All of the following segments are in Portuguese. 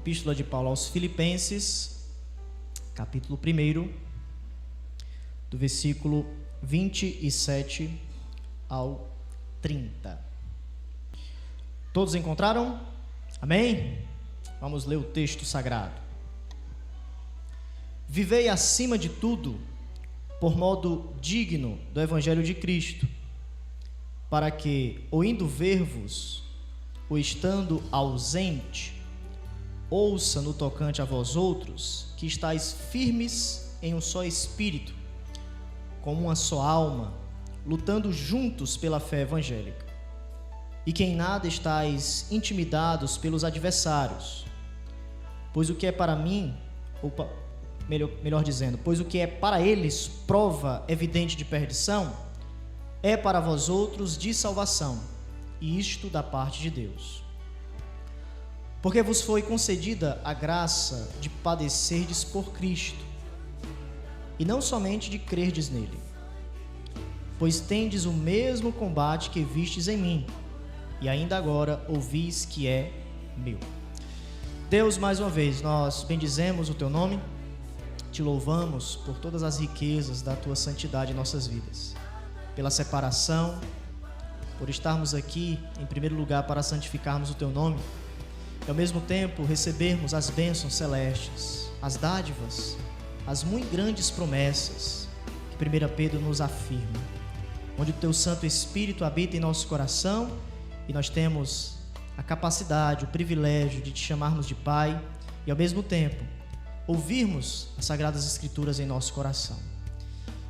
Epístola de Paulo aos Filipenses, capítulo 1, do versículo 27 ao 30. Todos encontraram? Amém? Vamos ler o texto sagrado. Vivei acima de tudo por modo digno do Evangelho de Cristo, para que, ou indo ver-vos, ou estando ausente, ouça no tocante a vós outros, que estáis firmes em um só espírito, como uma só alma, lutando juntos pela fé evangélica, e que em nada estáis intimidados pelos adversários, pois o que é para mim, melhor dizendo, pois o que é para eles prova evidente de perdição, é para vós outros de salvação, e isto da parte de Deus. Porque vos foi concedida a graça de padecerdes por Cristo, e não somente de crerdes nele, pois tendes o mesmo combate que vistes em mim, e ainda agora ouvis que é meu. Deus, mais uma vez, nós bendizemos o teu nome, te louvamos por todas as riquezas da tua santidade em nossas vidas, pela separação, por estarmos aqui, em primeiro lugar, para santificarmos o teu nome, e ao mesmo tempo recebermos as bênçãos celestes, as dádivas, as muito grandes promessas que 1 Pedro nos afirma, onde o teu Santo Espírito habita em nosso coração e nós temos a capacidade, o privilégio de te chamarmos de Pai e ao mesmo tempo ouvirmos as Sagradas Escrituras em nosso coração.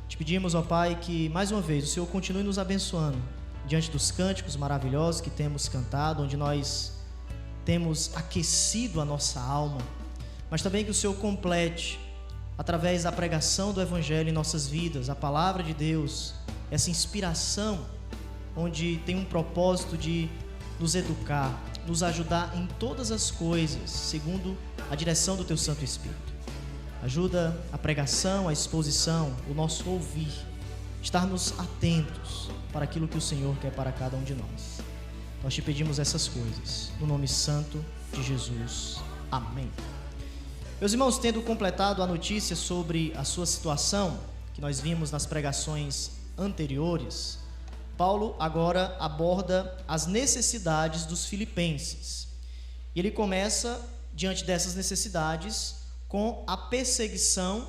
Te pedimos, ó Pai, que mais uma vez o Senhor continue nos abençoando diante dos cânticos maravilhosos que temos cantado, onde nós temos aquecido a nossa alma, mas também que o Senhor complete, através da pregação do Evangelho em nossas vidas, a palavra de Deus, essa inspiração, onde tem um propósito de nos educar, nos ajudar em todas as coisas, segundo a direção do Teu Santo Espírito. Ajuda a pregação, a exposição, o nosso ouvir, estarmos atentos para aquilo que o Senhor quer para cada um de nós. Nós te pedimos essas coisas, no nome santo de Jesus. Amém. Meus irmãos, tendo completado a notícia sobre a sua situação, que nós vimos nas pregações anteriores, Paulo agora aborda as necessidades dos filipenses. E ele começa, diante dessas necessidades, com a perseguição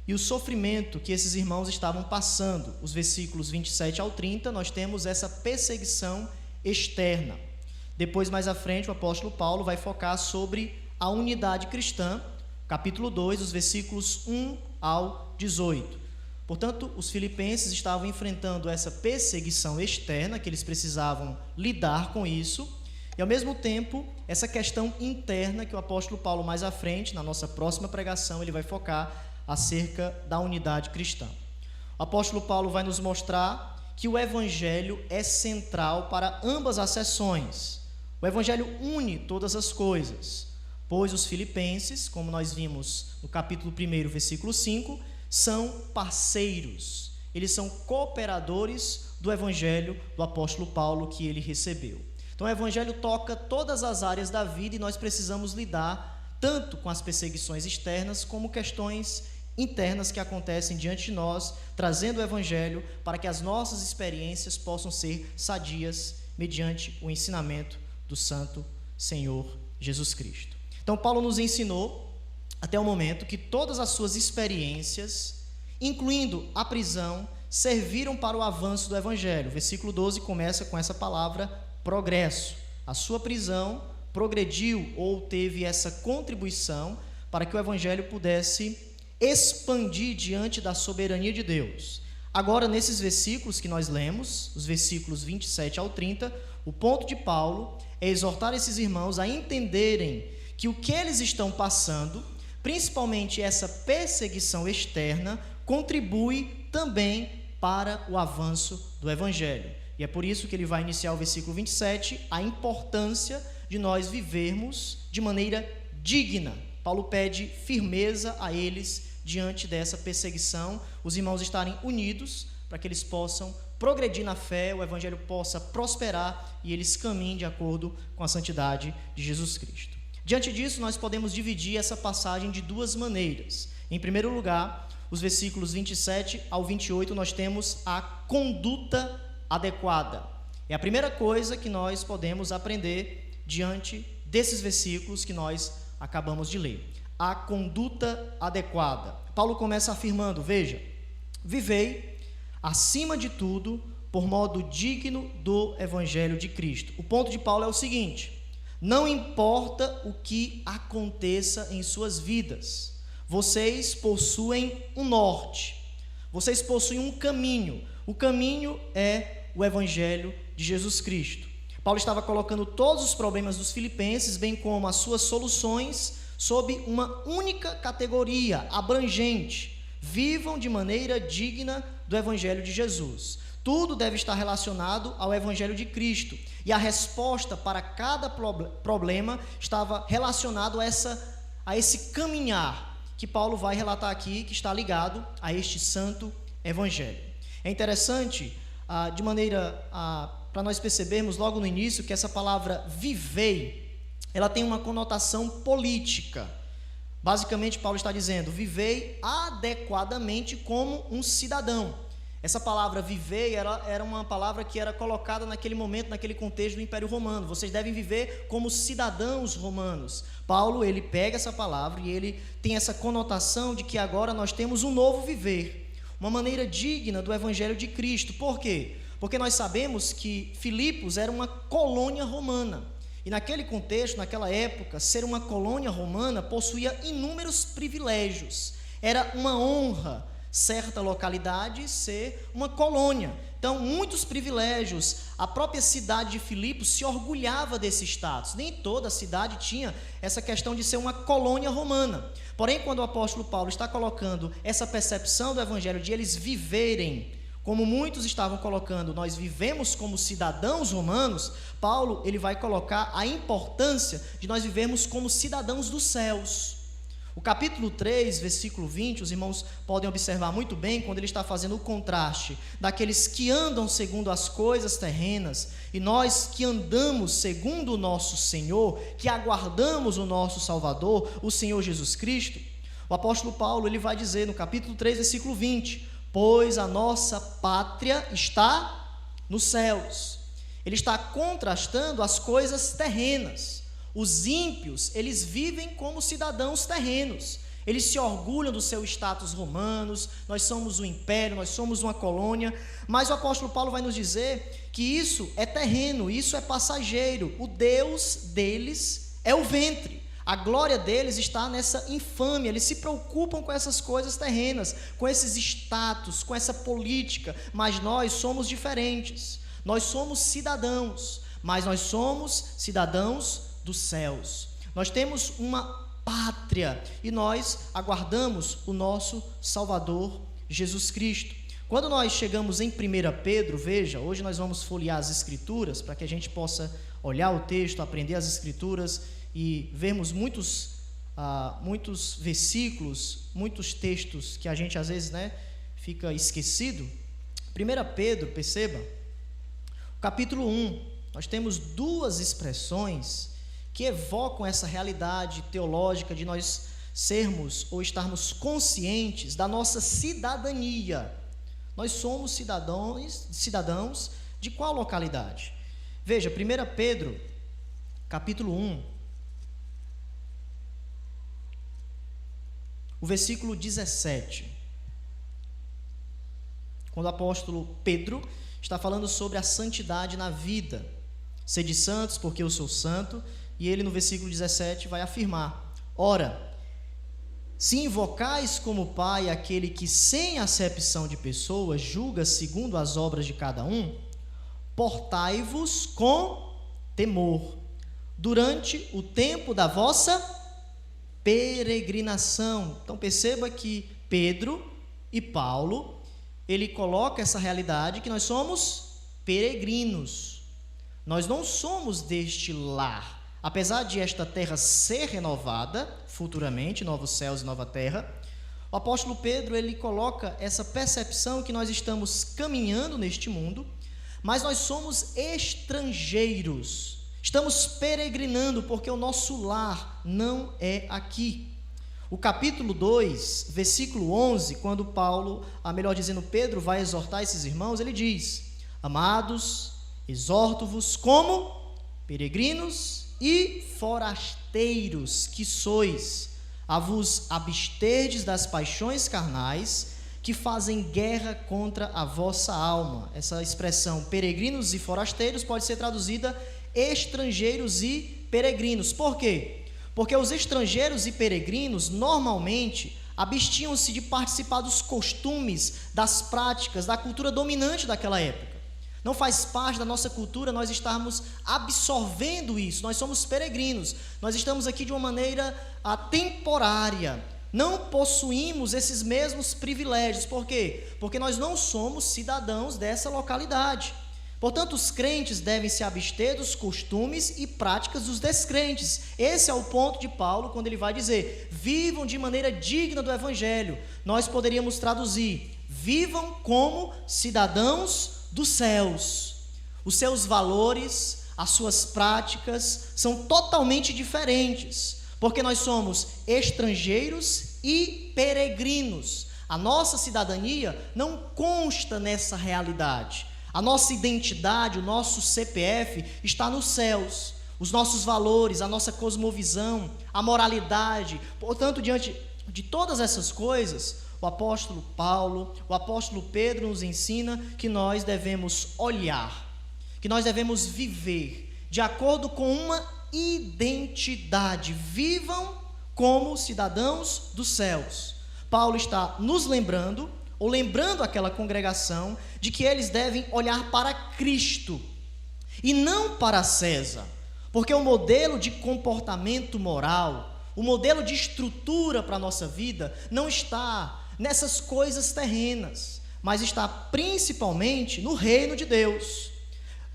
e o sofrimento que esses irmãos estavam passando. Os versículos 27 ao 30, nós temos essa perseguição externa. Depois, mais à frente, o apóstolo Paulo vai focar sobre a unidade cristã, capítulo 2, os versículos 1 ao 18. Portanto, os filipenses estavam enfrentando essa perseguição externa, que eles precisavam lidar com isso, e ao mesmo tempo, essa questão interna que o apóstolo Paulo mais à frente, na nossa próxima pregação, ele vai focar acerca da unidade cristã. O apóstolo Paulo vai nos mostrar que o Evangelho é central para ambas as seções. O Evangelho une todas as coisas, pois os filipenses, como nós vimos no capítulo 1, versículo 5, são parceiros, eles são cooperadores do Evangelho do apóstolo Paulo que ele recebeu. Então o Evangelho toca todas as áreas da vida e nós precisamos lidar tanto com as perseguições externas como questões internas que acontecem diante de nós, trazendo o Evangelho para que as nossas experiências possam ser sadias mediante o ensinamento do Santo Senhor Jesus Cristo. Então Paulo nos ensinou até o momento que todas as suas experiências, incluindo a prisão, serviram para o avanço do Evangelho. O versículo 12 começa com essa palavra progresso. A sua prisão progrediu ou teve essa contribuição para que o Evangelho pudesse expandir diante da soberania de Deus. Agora, nesses versículos que nós lemos, os versículos 27 ao 30, o ponto de Paulo é exortar esses irmãos a entenderem que o que eles estão passando, principalmente essa perseguição externa, contribui também para o avanço do Evangelho. E é por isso que ele vai iniciar o versículo 27, a importância de nós vivermos de maneira digna. Paulo pede firmeza a eles diante dessa perseguição, os irmãos estarem unidos para que eles possam progredir na fé, o Evangelho possa prosperar e eles caminhem de acordo com a santidade de Jesus Cristo. Diante disso, nós podemos dividir essa passagem de duas maneiras. Em primeiro lugar, os versículos 27 ao 28, nós temos a conduta adequada. É a primeira coisa que nós podemos aprender diante desses versículos que nós acabamos de ler. A conduta adequada. Paulo começa afirmando, veja, vivei, acima de tudo, por modo digno do Evangelho de Cristo. O ponto de Paulo é o seguinte: não importa o que aconteça em suas vidas, vocês possuem um norte, vocês possuem um caminho. O caminho é o Evangelho de Jesus Cristo. Paulo estava colocando todos os problemas dos filipenses, bem como as suas soluções, sob uma única categoria abrangente: vivam de maneira digna do Evangelho de Jesus. Tudo deve estar relacionado ao Evangelho de Cristo, e a resposta para cada problema estava relacionado a esse caminhar que Paulo vai relatar aqui, que está ligado a este santo Evangelho. É interessante, de maneira para nós percebermos logo no início, que essa palavra vivei, ela tem uma conotação política. Basicamente, Paulo está dizendo, vivei adequadamente como um cidadão. Essa palavra viver era uma palavra que era colocada naquele momento, naquele contexto do Império Romano. Vocês devem viver como cidadãos romanos. Paulo, ele pega essa palavra e ele tem essa conotação de que agora nós temos um novo viver, uma maneira digna do Evangelho de Cristo. Por quê? Porque nós sabemos que Filipos era uma colônia romana. E naquele contexto, naquela época, ser uma colônia romana possuía inúmeros privilégios. Era uma honra certa localidade ser uma colônia. Então, muitos privilégios. A própria cidade de Filipos se orgulhava desse status. Nem toda a cidade tinha essa questão de ser uma colônia romana. Porém, quando o apóstolo Paulo está colocando essa percepção do evangelho de eles viverem, como muitos estavam colocando, nós vivemos como cidadãos romanos, Paulo ele vai colocar a importância de nós vivermos como cidadãos dos céus. O capítulo 3, versículo 20, os irmãos podem observar muito bem quando ele está fazendo o contraste daqueles que andam segundo as coisas terrenas e nós que andamos segundo o nosso Senhor, que aguardamos o nosso Salvador, o Senhor Jesus Cristo. O apóstolo Paulo ele vai dizer no capítulo 3, versículo 20, pois a nossa pátria está nos céus. Ele está contrastando as coisas terrenas. Os ímpios, eles vivem como cidadãos terrenos. Eles se orgulham do seu status romanos, nós somos um império, nós somos uma colônia. Mas o apóstolo Paulo vai nos dizer que isso é terreno, isso é passageiro. O Deus deles é o ventre. A glória deles está nessa infâmia. Eles se preocupam com essas coisas terrenas, com esses status, com essa política. Mas nós somos diferentes. Nós somos cidadãos, mas nós somos cidadãos dos céus. Nós temos uma pátria e nós aguardamos o nosso Salvador Jesus Cristo. Quando nós chegamos em 1 Pedro, veja, hoje nós vamos folhear as Escrituras para que a gente possa olhar o texto, aprender as Escrituras e vermos muitos versículos, muitos textos que a gente às vezes fica esquecido. 1 Pedro, perceba, capítulo 1, nós temos duas expressões que evocam essa realidade teológica de nós sermos ou estarmos conscientes da nossa cidadania. Nós somos cidadãos de qual localidade? Veja, 1 Pedro, capítulo 1, o versículo 17. Quando o apóstolo Pedro está falando sobre a santidade na vida. Sede santos, porque eu sou santo. E ele no versículo 17 vai afirmar: ora, se invocais como Pai aquele que sem acepção de pessoas julga segundo as obras de cada um, portai-vos com temor durante o tempo da vossa peregrinação. Então perceba que Pedro e Paulo, ele coloca essa realidade que nós somos peregrinos. Nós não somos deste lar. Apesar de esta terra ser renovada futuramente, novos céus e nova terra, o apóstolo Pedro ele coloca essa percepção que nós estamos caminhando neste mundo, mas nós somos estrangeiros. Estamos peregrinando porque o nosso lar não é aqui. O capítulo 2, versículo 11, quando melhor dizendo, Pedro vai exortar esses irmãos, ele diz: amados, exorto-vos como peregrinos e forasteiros que sois, a vos absterdes das paixões carnais que fazem guerra contra a vossa alma. Essa expressão peregrinos e forasteiros pode ser traduzida estrangeiros e peregrinos. Por quê? Porque os estrangeiros e peregrinos normalmente abstinham-se de participar dos costumes, das práticas, da cultura dominante daquela época. Não faz parte da nossa cultura nós estarmos absorvendo isso. Nós somos peregrinos, nós estamos aqui de uma maneira temporária. Não possuímos esses mesmos privilégios. Por quê? Porque nós não somos cidadãos dessa localidade. Portanto, os crentes devem se abster dos costumes e práticas dos descrentes. Esse é o ponto de Paulo quando ele vai dizer: vivam de maneira digna do Evangelho. Nós poderíamos traduzir: vivam como cidadãos dos céus. Os seus valores, as suas práticas são totalmente diferentes, porque nós somos estrangeiros e peregrinos. A nossa cidadania não consta nessa realidade. A nossa identidade, o nosso CPF está nos céus. Os nossos valores, a nossa cosmovisão, a moralidade. Portanto, diante de todas essas coisas, o apóstolo Paulo, o apóstolo Pedro nos ensina que nós devemos olhar, que nós devemos viver de acordo com uma identidade. Vivam como cidadãos dos céus. Paulo está nos lembrando, ou lembrando aquela congregação, de que eles devem olhar para Cristo e não para César, porque o modelo de comportamento moral, o modelo de estrutura para a nossa vida não está nessas coisas terrenas, mas está principalmente no reino de Deus.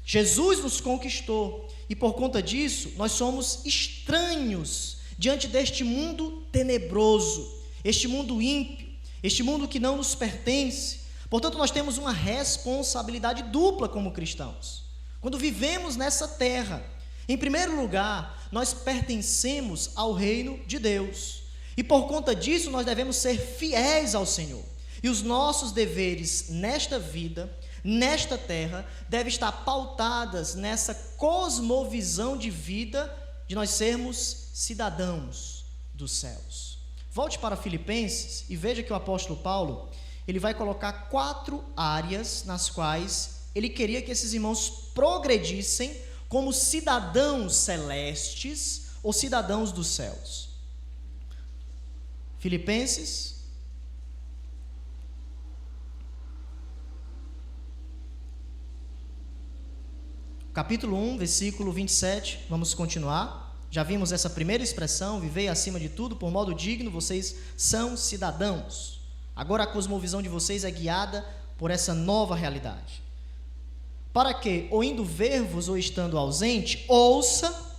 Jesus nos conquistou e por conta disso nós somos estranhos diante deste mundo tenebroso, este mundo ímpio, este mundo que não nos pertence. Portanto, nós temos uma responsabilidade dupla como cristãos. Quando vivemos nessa terra, em primeiro lugar, nós pertencemos ao reino de Deus. E por conta disso, nós devemos ser fiéis ao Senhor. E os nossos deveres nesta vida, nesta terra, devem estar pautadas nessa cosmovisão de vida de nós sermos cidadãos dos céus. Volte para Filipenses e veja que o apóstolo Paulo, ele vai colocar 4 áreas nas quais ele queria que esses irmãos progredissem como cidadãos celestes ou cidadãos dos céus. Filipenses, capítulo 1, versículo 27, vamos continuar. Já vimos essa primeira expressão, vivei acima de tudo, por modo digno, vocês são cidadãos. Agora a cosmovisão de vocês é guiada por essa nova realidade. Para que, ou indo ver-vos ou estando ausente, ouça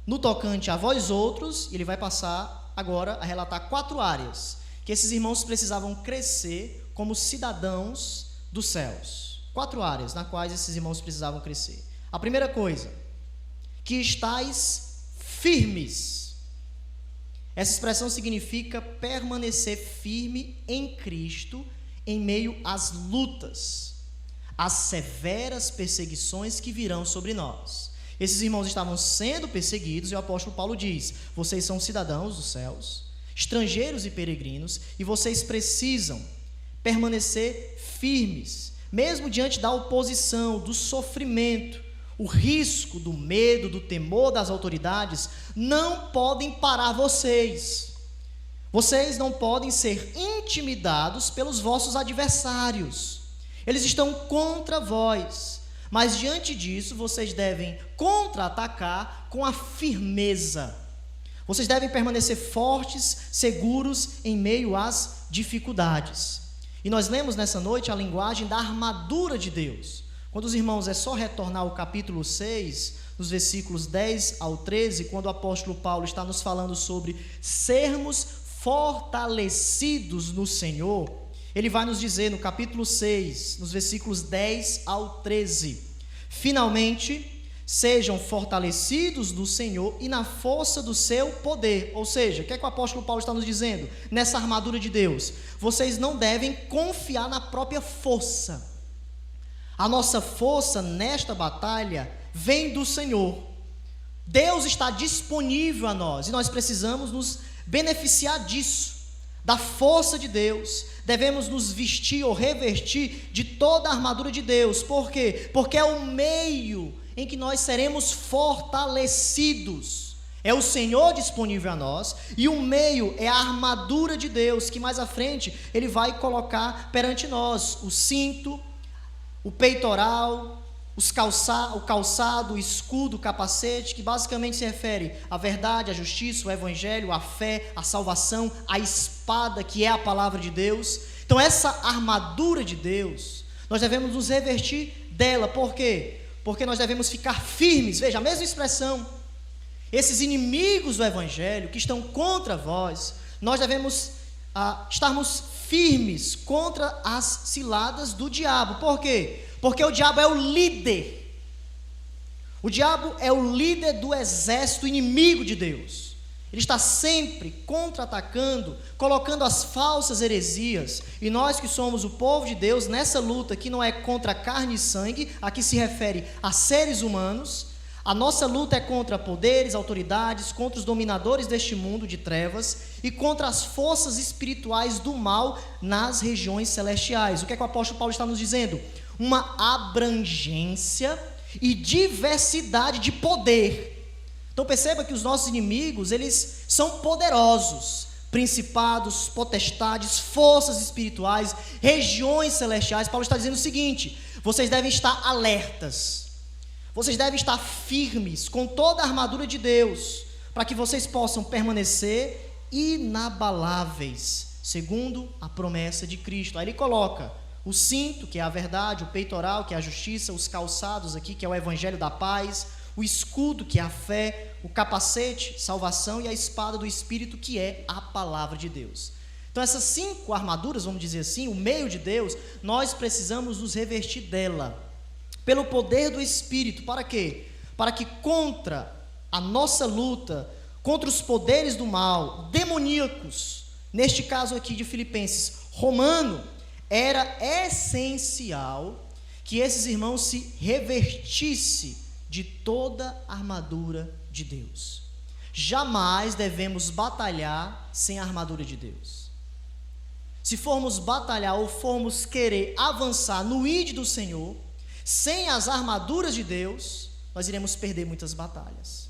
no tocante a vós outros, e ele vai passar agora a relatar 4 áreas, que esses irmãos precisavam crescer como cidadãos dos céus. 4 áreas nas quais esses irmãos precisavam crescer. A primeira coisa, que estáis firmes. Essa expressão significa permanecer firme em Cristo em meio às lutas, às severas perseguições que virão sobre nós. Esses irmãos estavam sendo perseguidos e o apóstolo Paulo diz: vocês são cidadãos dos céus, estrangeiros e peregrinos, e vocês precisam permanecer firmes, mesmo diante da oposição, do sofrimento. O risco, do medo, do temor das autoridades não podem parar vocês. Vocês não podem ser intimidados pelos vossos adversários. Eles estão contra vós. Mas diante disso, vocês devem contra-atacar com a firmeza. Vocês devem permanecer fortes, seguros em meio às dificuldades. E nós lemos nessa noite a linguagem da armadura de Deus. Quando os irmãos, é só retornar ao capítulo 6, nos versículos 10 ao 13, quando o apóstolo Paulo está nos falando sobre sermos fortalecidos no Senhor, ele vai nos dizer no capítulo 6, nos versículos 10 ao 13: finalmente, sejam fortalecidos no Senhor e na força do seu poder. Ou seja, o que é que o apóstolo Paulo está nos dizendo? Nessa armadura de Deus, vocês não devem confiar na própria força. A nossa força nesta batalha vem do Senhor. Deus está disponível a nós e nós precisamos nos beneficiar disso, da força de Deus. Devemos nos vestir ou revestir de toda a armadura de Deus. Por quê? Porque é o meio em que nós seremos fortalecidos. É o Senhor disponível a nós e o meio é a armadura de Deus, que mais à frente Ele vai colocar perante nós. O cinto, o peitoral, o calçado, o escudo, o capacete, que basicamente se refere à verdade, à justiça, o evangelho, à fé, à salvação, à espada, que é a palavra de Deus. Então essa armadura de Deus, nós devemos nos revestir dela. Por quê? Porque nós devemos ficar firmes. Veja, a mesma expressão. Esses inimigos do evangelho que estão contra vós, nós devemos estarmos firmes contra as ciladas do diabo. Por quê? Porque o diabo é o líder. O diabo é o líder do exército inimigo de Deus. Ele está sempre contra-atacando, colocando as falsas heresias. E nós que somos o povo de Deus, nessa luta que não é contra carne e sangue, aqui se refere a seres humanos. A nossa luta é contra poderes, autoridades, contra os dominadores deste mundo de trevas e contra as forças espirituais do mal nas regiões celestiais. O que é que o apóstolo Paulo está nos dizendo? Uma abrangência e diversidade de poder. Então perceba que os nossos inimigos, eles são poderosos, principados, potestades, forças espirituais, regiões celestiais. Paulo está dizendo o seguinte: vocês devem estar alertas, vocês devem estar firmes com toda a armadura de Deus, para que vocês possam permanecer inabaláveis, segundo a promessa de Cristo. Aí ele coloca o cinto, que é a verdade, o peitoral, que é a justiça, os calçados aqui, que é o evangelho da paz, o escudo, que é a fé, o capacete, salvação, e a espada do Espírito, que é a palavra de Deus. Então essas 5 armaduras, vamos dizer assim, o meio de Deus, nós precisamos nos revestir dela, pelo poder do Espírito. Para quê? Para que contra a nossa luta, contra os poderes do mal, demoníacos, neste caso aqui de Filipenses, romano, era essencial que esses irmãos se revestissem de toda a armadura de Deus. Jamais devemos batalhar sem a armadura de Deus. Se formos batalhar ou formos querer avançar no ide do Senhor, sem as armaduras de Deus, nós iremos perder muitas batalhas.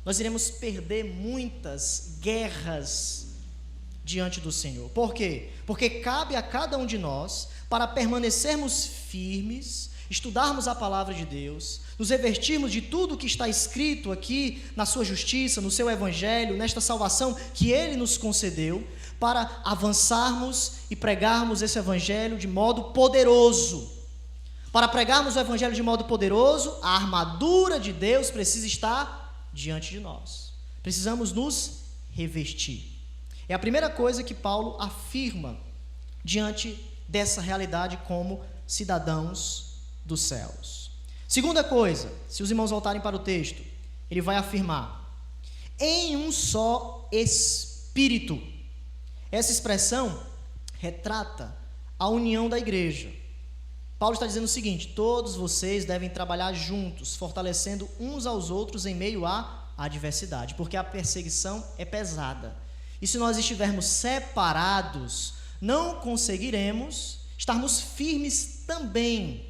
Nós iremos perder muitas guerras diante do Senhor. Por quê? Porque cabe a cada um de nós, para permanecermos firmes, estudarmos a palavra de Deus, nos revestirmos de tudo o que está escrito aqui na sua justiça, no seu evangelho, nesta salvação que Ele nos concedeu, para avançarmos e pregarmos esse evangelho de modo poderoso. Para pregarmos o evangelho de modo poderoso, a armadura de Deus precisa estar diante de nós. Precisamos nos revestir. É a primeira coisa que Paulo afirma diante dessa realidade como cidadãos dos céus. Segunda coisa, se os irmãos voltarem para o texto, ele vai afirmar: em um só Espírito. Essa expressão retrata a união da igreja. Paulo está dizendo o seguinte: todos vocês devem trabalhar juntos, fortalecendo uns aos outros em meio à adversidade, porque a perseguição é pesada. E se nós estivermos separados, não conseguiremos estarmos firmes também,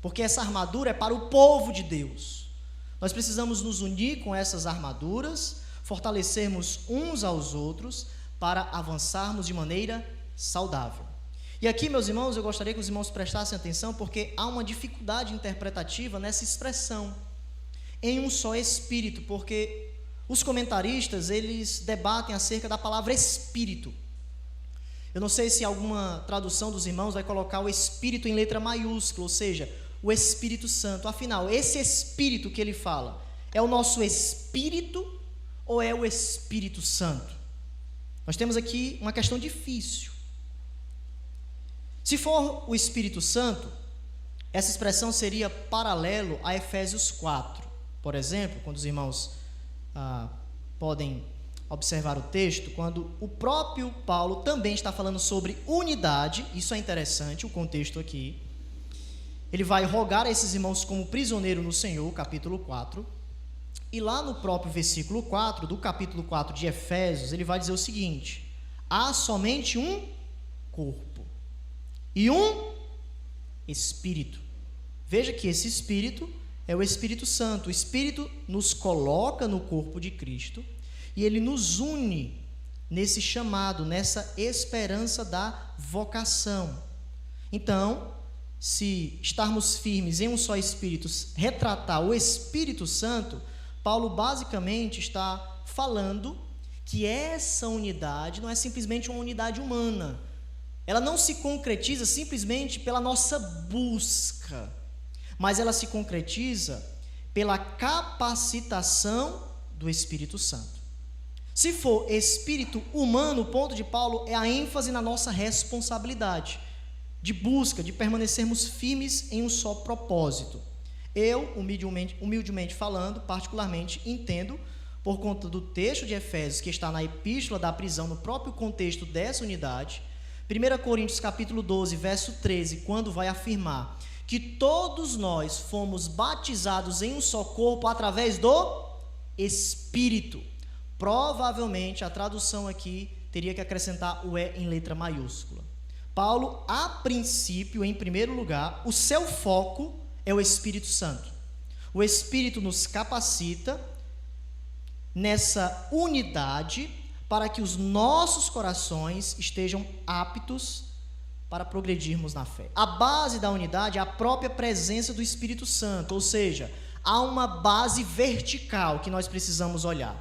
porque essa armadura é para o povo de Deus. Nós precisamos nos unir com essas armaduras, fortalecermos uns aos outros para avançarmos de maneira saudável. E aqui, meus irmãos, eu gostaria que os irmãos prestassem atenção, porque há uma dificuldade interpretativa nessa expressão, em um só Espírito, porque os comentaristas, eles debatem acerca da palavra Espírito. Eu não sei se alguma tradução dos irmãos vai colocar o Espírito em letra maiúscula, ou seja, o Espírito Santo. Afinal, esse Espírito que ele fala, é o nosso Espírito ou é o Espírito Santo? Nós temos aqui uma questão difícil. Se for o Espírito Santo, essa expressão seria paralelo a Efésios 4. por exemplo, quando os irmãos podem observar o texto, quando o próprio Paulo também está falando sobre unidade, isso é interessante, o contexto aqui. Ele vai rogar a esses irmãos como prisioneiro no Senhor, capítulo 4, e lá no próprio versículo 4, do capítulo 4 de Efésios, ele vai dizer o seguinte: há somente um corpo e um Espírito. Veja que esse Espírito é o Espírito Santo. O Espírito nos coloca no corpo de Cristo e ele nos une nesse chamado, nessa esperança da vocação. Então, se estarmos firmes em um só Espírito, retratar o Espírito Santo, Paulo basicamente está falando que essa unidade não é simplesmente uma unidade humana. Ela não se concretiza simplesmente pela nossa busca, mas ela se concretiza pela capacitação do Espírito Santo. Se for espírito humano, o ponto de Paulo é a ênfase na nossa responsabilidade de busca, de permanecermos firmes em um só propósito. Eu, humildemente falando, particularmente entendo, por conta do texto de Efésios, que está na epístola da prisão, no próprio contexto dessa unidade, 1 Coríntios capítulo 12, verso 13, quando vai afirmar que todos nós fomos batizados em um só corpo através do Espírito. Provavelmente a tradução aqui teria que acrescentar o E em letra maiúscula. Paulo, a princípio, em primeiro lugar, o seu foco é o Espírito Santo. O Espírito nos capacita nessa unidade para que os nossos corações estejam aptos para progredirmos na fé. A base da unidade é a própria presença do Espírito Santo, ou seja, há uma base vertical que nós precisamos olhar,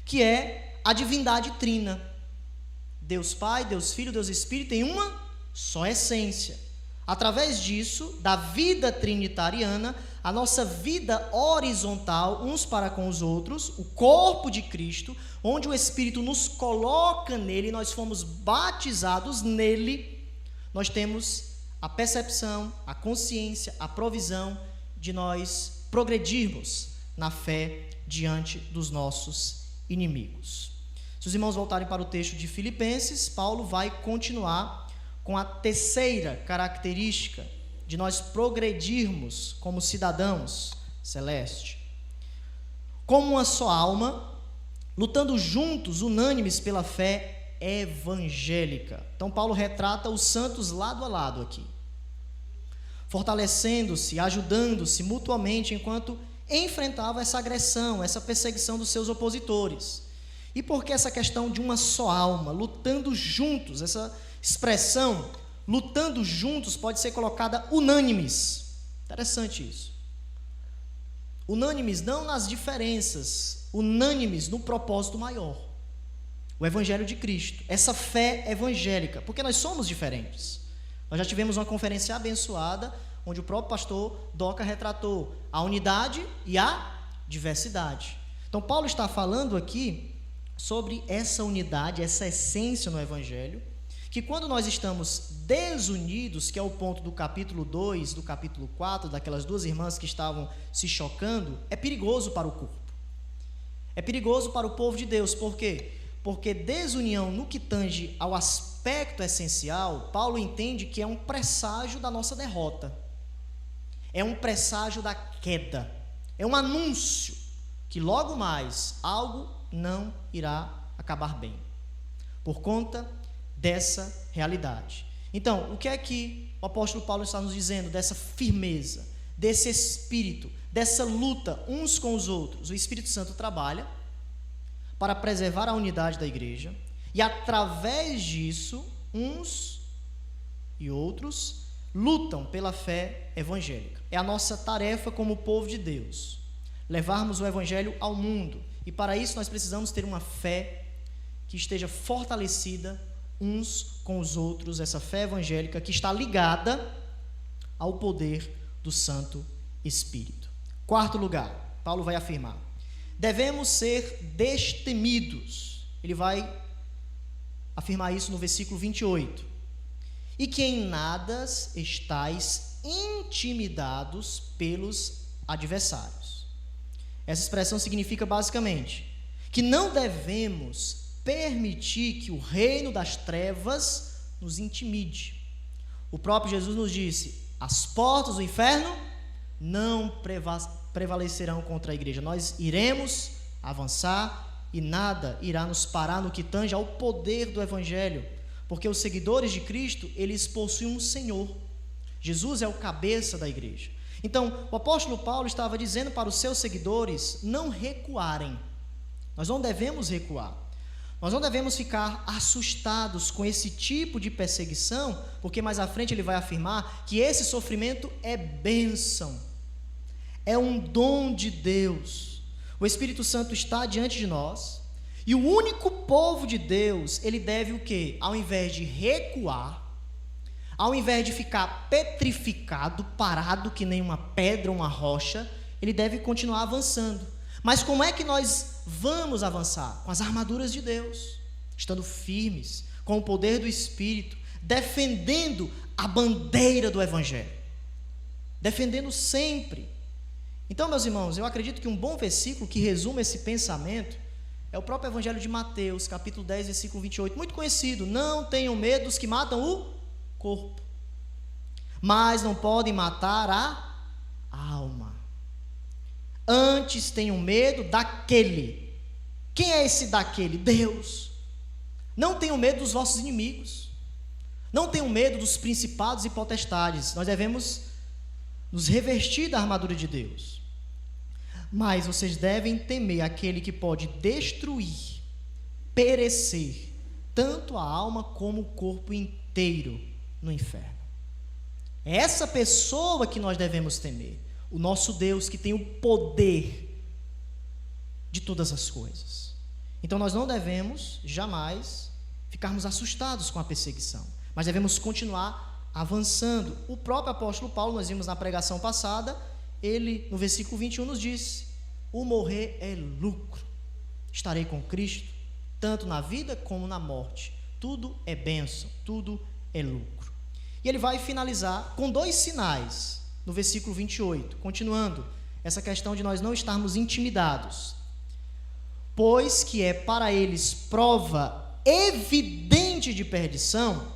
que é a divindade trina. Deus Pai, Deus Filho, Deus Espírito tem uma só essência. Através disso, da vida trinitariana, a nossa vida horizontal, uns para com os outros, o corpo de Cristo, onde o Espírito nos coloca nele, nós fomos batizados nele, nós temos a percepção, a consciência, a provisão de nós progredirmos na fé diante dos nossos inimigos. Se os irmãos voltarem para o texto de Filipenses, Paulo vai continuar com a terceira característica de nós progredirmos como cidadãos celestes. Como uma só alma, lutando juntos, unânimes pela fé evangélica. Então Paulo retrata os santos lado a lado aqui, fortalecendo-se, ajudando-se mutuamente enquanto enfrentava essa agressão, essa perseguição dos seus opositores. E por que essa questão de uma só alma, lutando juntos? Essa expressão, lutando juntos, pode ser colocada unânimes. Interessante isso. Unânimes não nas diferenças, unânimes no propósito maior. O Evangelho de Cristo, essa fé evangélica, porque nós somos diferentes. Nós já tivemos uma conferência abençoada, onde o próprio pastor Doca retratou a unidade e a diversidade. Então Paulo está falando aqui sobre essa unidade, essa essência no Evangelho, que quando nós estamos desunidos, que é o ponto do capítulo 2, do capítulo 4, daquelas duas irmãs que estavam se chocando, é perigoso para o corpo. É perigoso para o povo de Deus. Por quê? Porque desunião no que tange ao aspecto essencial, Paulo entende que é um presságio da nossa derrota. É um presságio da queda. É um anúncio que logo mais algo não irá acabar bem, por conta dessa realidade. Então, o que é que o apóstolo Paulo está nos dizendo dessa firmeza, desse espírito, dessa luta uns com os outros? O Espírito Santo trabalha para preservar a unidade da igreja e, através disso, uns e outros lutam pela fé evangélica. É a nossa tarefa como povo de Deus, levarmos o evangelho ao mundo, e para isso nós precisamos ter uma fé que esteja fortalecida uns com os outros, essa fé evangélica que está ligada ao poder do Santo Espírito. Quarto lugar, Paulo vai afirmar: devemos ser destemidos. Ele vai afirmar isso no versículo 28. E que em nada estáis intimidados pelos adversários. Essa expressão significa basicamente que não devemos permitir que o reino das trevas nos intimide. O próprio Jesus nos disse: as portas do inferno não prevalecerão contra a igreja. Nós iremos avançar e nada irá nos parar no que tange ao poder do Evangelho, porque os seguidores de Cristo, eles possuem um Senhor. Jesus é o cabeça da igreja. Então, o apóstolo Paulo estava dizendo para os seus seguidores não recuarem. Nós não devemos recuar. Nós não devemos ficar assustados com esse tipo de perseguição, porque mais à frente ele vai afirmar que esse sofrimento é bênção, é um dom de Deus. O Espírito Santo está diante de nós, e o único povo de Deus, ele deve o quê? Ao invés de recuar, ao invés de ficar petrificado, parado que nem uma pedra, uma rocha, ele deve continuar avançando. Mas como é que nós vamos avançar? Com as armaduras de Deus, estando firmes, com o poder do Espírito, defendendo a bandeira do Evangelho, defendendo sempre. Então, meus irmãos, eu acredito que um bom versículo que resume esse pensamento é o próprio Evangelho de Mateus, capítulo 10, versículo 28, muito conhecido: não tenham medo dos que matam o corpo, mas não podem matar a alma. Antes tenham medo daquele. Quem é esse daquele? Deus. Não tenham medo dos vossos inimigos. Não tenham medo dos principados e potestades. Nós devemos nos revestir da armadura de Deus. Mas vocês devem temer aquele que pode destruir, perecer, tanto a alma como o corpo inteiro no inferno. É essa pessoa que nós devemos temer. O nosso Deus, que tem o poder de todas as coisas. Então nós não devemos jamais ficarmos assustados com a perseguição, mas devemos continuar avançando. O próprio apóstolo Paulo, nós vimos na pregação passada, ele no versículo 21 nos disse: o morrer é lucro, estarei com Cristo, tanto na vida como na morte. Tudo é bênção, tudo é lucro. E ele vai finalizar com 2 sinais no versículo 28, continuando essa questão de nós não estarmos intimidados. Pois que é para eles prova evidente de perdição,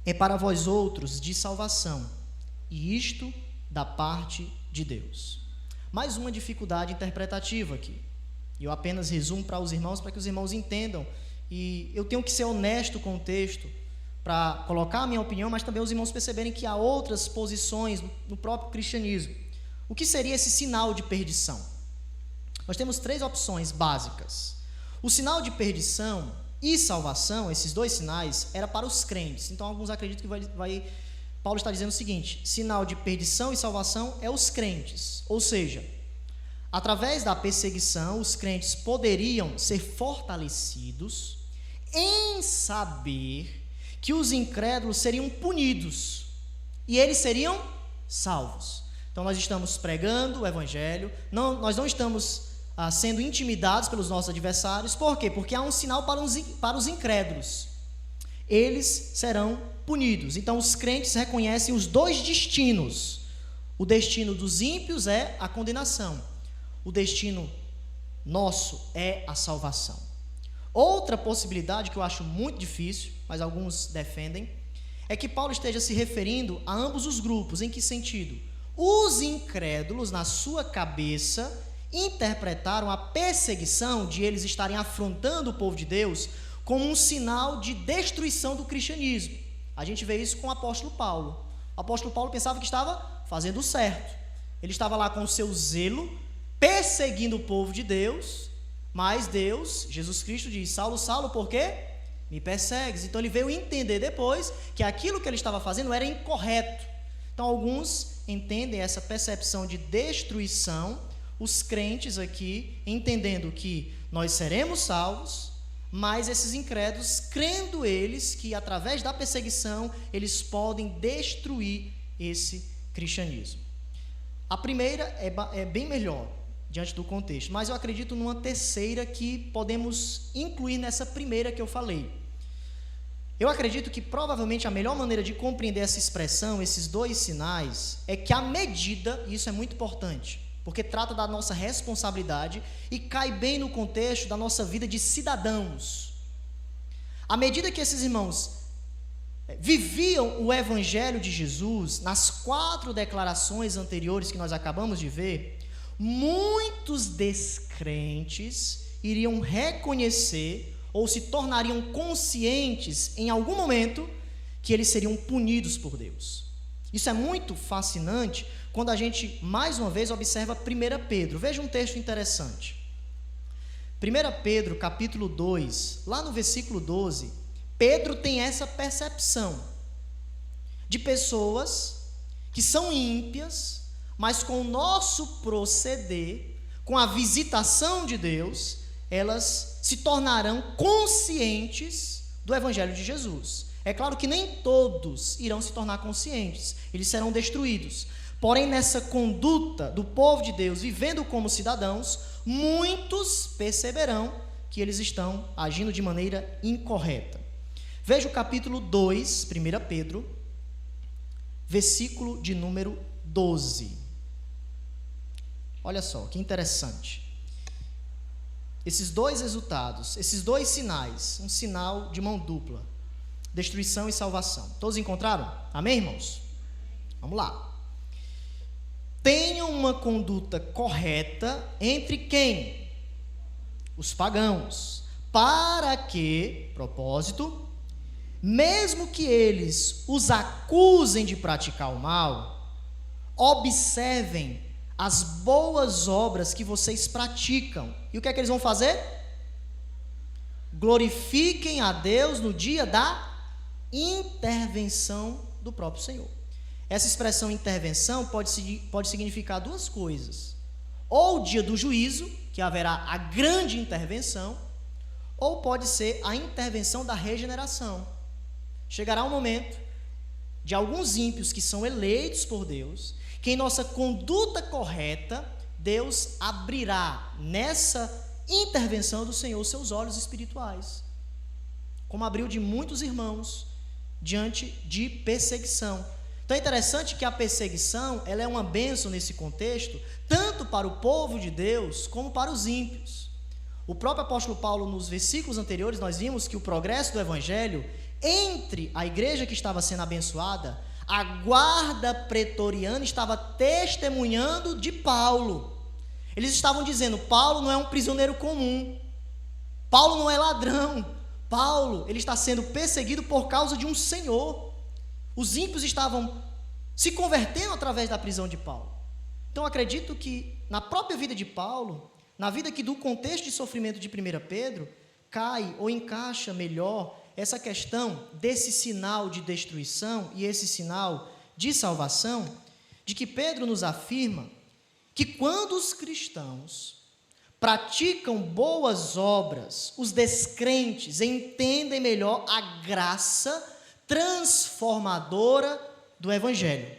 é para vós outros de salvação, e isto da parte de Deus. Mais uma dificuldade interpretativa aqui, e eu apenas resumo para os irmãos, para que os irmãos entendam, e eu tenho que ser honesto com o texto, para colocar a minha opinião, mas também os irmãos perceberem que há outras posições no próprio cristianismo. O que seria esse sinal de perdição? Nós temos 3 opções básicas. O sinal de perdição e salvação, esses 2 sinais, era para os crentes. Então alguns acreditam que Paulo está dizendo o seguinte: sinal de perdição e salvação é os crentes. Ou seja, através da perseguição, os crentes poderiam ser fortalecidos em saber que os incrédulos seriam punidos e eles seriam salvos. Então nós estamos pregando o Evangelho, nós não estamos sendo intimidados pelos nossos adversários. Por quê? Porque há um sinal para os incrédulos: eles serão punidos. Então os crentes reconhecem os 2 destinos. O destino dos ímpios é a condenação, o destino nosso é a salvação. Outra possibilidade que eu acho muito difícil, mas alguns defendem, é que Paulo esteja se referindo a ambos os grupos. Em que sentido? Os incrédulos, na sua cabeça, interpretaram a perseguição de eles estarem afrontando o povo de Deus como um sinal de destruição do cristianismo. A gente vê isso com o apóstolo Paulo. O apóstolo Paulo pensava que estava fazendo o certo. Ele estava lá com o seu zelo, perseguindo o povo de Deus. Mas Deus, Jesus Cristo diz: Saulo, Saulo, por quê? Me persegues. Então ele veio entender depois que aquilo que ele estava fazendo era incorreto. Então alguns entendem essa percepção de destruição, os crentes aqui entendendo que nós seremos salvos, mas esses incrédulos crendo eles que através da perseguição eles podem destruir esse cristianismo. A primeira é bem melhor diante do contexto, mas eu acredito numa terceira que podemos incluir nessa primeira que eu falei. Eu acredito que provavelmente a melhor maneira de compreender essa expressão, esses 2 sinais, é que a medida, e isso é muito importante, porque trata da nossa responsabilidade e cai bem no contexto da nossa vida de cidadãos. À medida que esses irmãos viviam o Evangelho de Jesus, nas 4 declarações anteriores que nós acabamos de ver, muitos descrentes iriam reconhecer ou se tornariam conscientes em algum momento que eles seriam punidos por Deus. Isso é muito fascinante quando a gente, mais uma vez, observa 1 Pedro. Veja um texto interessante. 1 Pedro, capítulo 2, lá no versículo 12, Pedro tem essa percepção de pessoas que são ímpias, mas com o nosso proceder, com a visitação de Deus, elas se tornarão conscientes do Evangelho de Jesus. É claro que nem todos irão se tornar conscientes, eles serão destruídos. Porém, nessa conduta do povo de Deus, vivendo como cidadãos, muitos perceberão que eles estão agindo de maneira incorreta. Veja o capítulo 2, 1 Pedro, versículo de número 12. Olha só, que interessante. Esses 2 resultados, esses 2 sinais, um sinal de mão dupla, destruição e salvação. Todos encontraram? Amém, irmãos? Vamos lá. Tenham uma conduta correta entre quem? Os pagãos. Para que, propósito, mesmo que eles os acusem de praticar o mal, observem as boas obras que vocês praticam. E o que é que eles vão fazer? Glorifiquem a Deus no dia da intervenção do próprio Senhor. Essa expressão intervenção pode significar 2 coisas. Ou o dia do juízo, que haverá a grande intervenção, ou pode ser a intervenção da regeneração. Chegará um momento de alguns ímpios que são eleitos por Deus, que em nossa conduta correta, Deus abrirá nessa intervenção do Senhor seus olhos espirituais, como abriu de muitos irmãos diante de perseguição. Então é interessante que a perseguição, ela é uma bênção nesse contexto, tanto para o povo de Deus, como para os ímpios. O próprio apóstolo Paulo, nos versículos anteriores, nós vimos que o progresso do Evangelho, entre a igreja que estava sendo abençoada, a guarda pretoriana estava testemunhando de Paulo. Eles estavam dizendo, Paulo não é um prisioneiro comum, Paulo não é ladrão, Paulo, ele está sendo perseguido por causa de um Senhor. Os ímpios estavam se convertendo através da prisão de Paulo. Então, acredito que na própria vida de Paulo, na vida aqui do contexto de sofrimento de 1 Pedro, cai ou encaixa melhor essa questão desse sinal de destruição e esse sinal de salvação, de que Pedro nos afirma que quando os cristãos praticam boas obras, os descrentes entendem melhor a graça transformadora do Evangelho.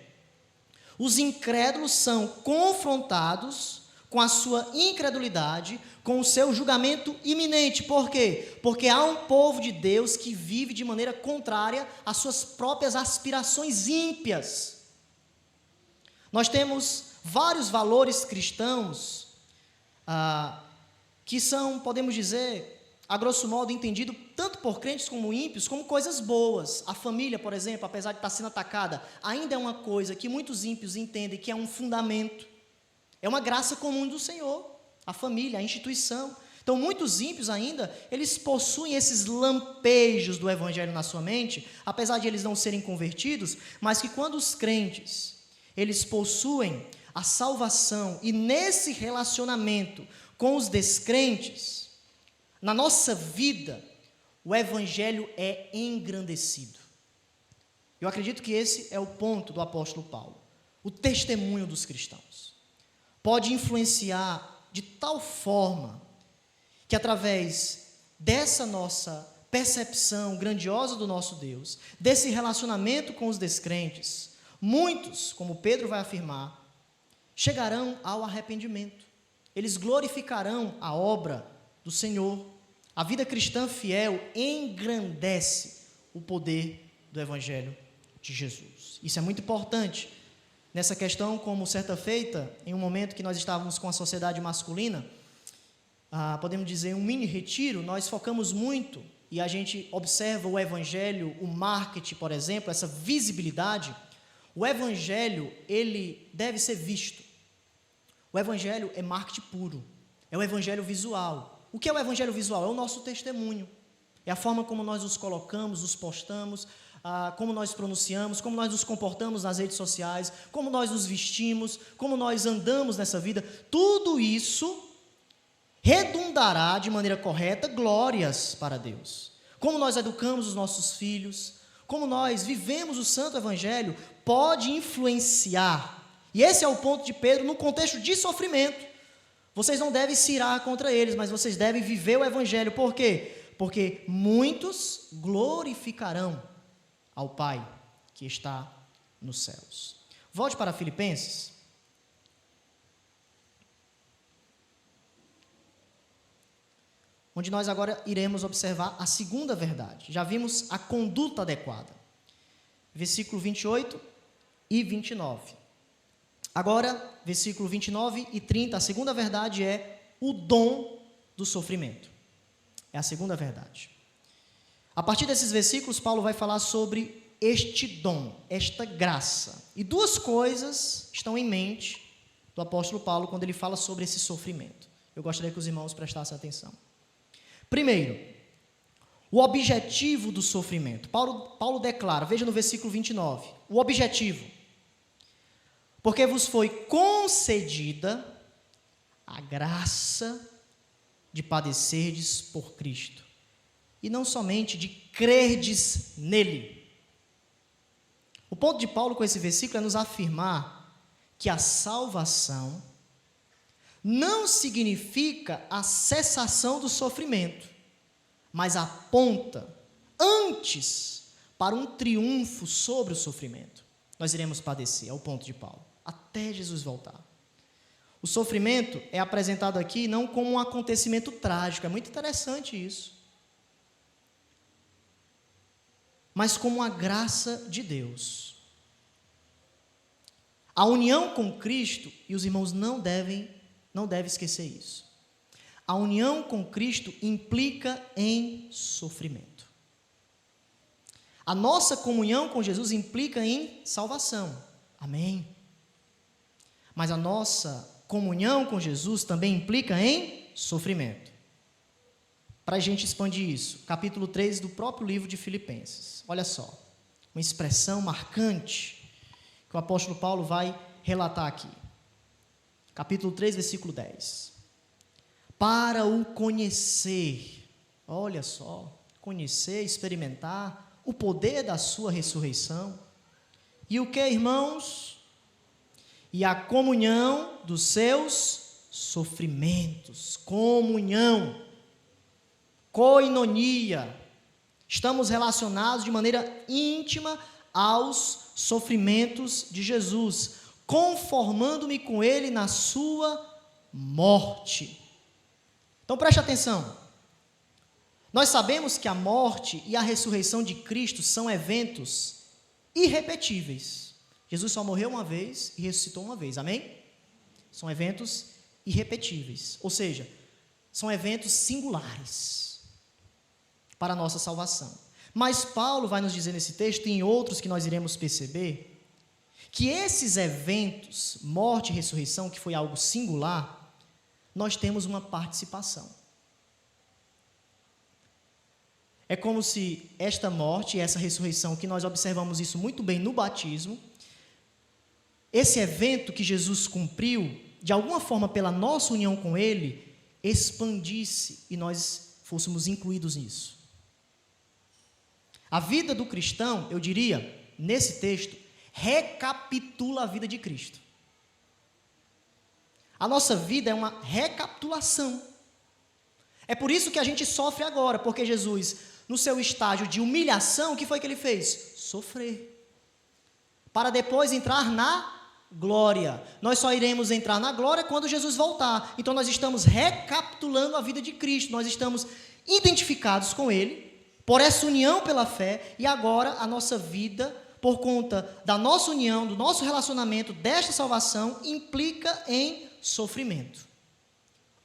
Os incrédulos são confrontados com a sua incredulidade, com o seu julgamento iminente. Por quê? Porque há um povo de Deus que vive de maneira contrária às suas próprias aspirações ímpias. Nós temos vários valores cristãos que são, podemos dizer, a grosso modo entendido tanto por crentes como ímpios, como coisas boas. A família, por exemplo, apesar de estar sendo atacada, ainda é uma coisa que muitos ímpios entendem que é um fundamento. É uma graça comum do Senhor, a família, a instituição. Então, muitos ímpios ainda, eles possuem esses lampejos do Evangelho na sua mente, apesar de eles não serem convertidos, mas que quando os crentes, eles possuem a salvação e nesse relacionamento com os descrentes, na nossa vida, o Evangelho é engrandecido. Eu acredito que esse é o ponto do apóstolo Paulo. O testemunho dos cristãos pode influenciar de tal forma que através dessa nossa percepção grandiosa do nosso Deus, desse relacionamento com os descrentes, muitos, como Pedro vai afirmar, chegarão ao arrependimento. Eles glorificarão a obra do Senhor. A vida cristã fiel engrandece o poder do Evangelho de Jesus. Isso é muito importante. nessa questão, como certa feita, em um momento que nós estávamos com a sociedade masculina, podemos dizer um mini retiro, nós focamos muito, e a gente observa o evangelho, o marketing, por exemplo, essa visibilidade. O evangelho, ele deve ser visto. O evangelho é marketing puro, é o evangelho visual. O que é o evangelho visual? É o nosso testemunho, é a forma como nós nos colocamos, nos postamos, como nós pronunciamos, como nós nos comportamos nas redes sociais, como nós nos vestimos, como nós andamos nessa vida. Tudo isso redundará de maneira correta glórias para Deus. Como nós educamos os nossos filhos, como nós vivemos o santo evangelho, pode influenciar. E esse é o ponto de Pedro no contexto de sofrimento. Vocês não devem se irar contra eles, mas vocês devem viver o evangelho. Por quê? Porque muitos glorificarão ao Pai que está nos céus. Volte para Filipenses. Onde nós agora iremos observar a segunda verdade. Já vimos a conduta adequada. Versículo 28 e 29. Agora, versículo 29 e 30, a segunda verdade é o dom do sofrimento. É a segunda verdade. A partir desses versículos, Paulo vai falar sobre este dom, esta graça. E duas coisas estão em mente do apóstolo Paulo quando ele fala sobre esse sofrimento. Eu gostaria que os irmãos prestassem atenção. Primeiro, o objetivo do sofrimento. Paulo declara, veja no versículo 29, o objetivo. Porque vos foi concedida a graça de padecerdes por Cristo, e não somente de crerdes nele. O ponto de Paulo com esse versículo é nos afirmar que a salvação não significa a cessação do sofrimento, mas aponta antes para um triunfo sobre o sofrimento. Nós iremos padecer, é o ponto de Paulo, até Jesus voltar. O sofrimento é apresentado aqui não como um acontecimento trágico, é muito interessante isso, mas como uma graça de Deus. A união com Cristo, e os irmãos não devem esquecer isso. A união com Cristo implica em sofrimento. A nossa comunhão com Jesus implica em salvação. Amém? Mas a nossa comunhão com Jesus também implica em sofrimento. Para a gente expandir isso, capítulo 3 do próprio livro de Filipenses. Olha só, uma expressão marcante que o apóstolo Paulo vai relatar aqui. Capítulo 3, versículo 10. Para o conhecer, olha só, conhecer, experimentar o poder da sua ressurreição. E o que, irmãos? E a comunhão dos seus sofrimentos. Comunhão, koinonia. Estamos relacionados de maneira íntima aos sofrimentos de Jesus, conformando-me com ele na sua morte. Então preste atenção. Nós sabemos que a morte e a ressurreição de Cristo são eventos irrepetíveis. Jesus só morreu uma vez e ressuscitou uma vez, amém? São eventos irrepetíveis, ou seja, são eventos singulares para a nossa salvação. Mas Paulo vai nos dizer nesse texto, e em outros que nós iremos perceber, que esses eventos, morte e ressurreição, que foi algo singular, nós temos uma participação. É como se esta morte e essa ressurreição, que nós observamos isso muito bem no batismo, esse evento que Jesus cumpriu, de alguma forma pela nossa união com Ele, expandisse e nós fôssemos incluídos nisso. A vida do cristão, eu diria, nesse texto, recapitula a vida de Cristo. A nossa vida é uma recapitulação. É por isso que a gente sofre agora, porque Jesus, no seu estágio de humilhação, o que foi que ele fez? Sofrer. Para depois entrar na glória. Nós só iremos entrar na glória quando Jesus voltar. Então nós estamos recapitulando a vida de Cristo, nós estamos identificados com Ele, por essa união pela fé, e agora a nossa vida por conta da nossa união, do nosso relacionamento, desta salvação, implica em sofrimento.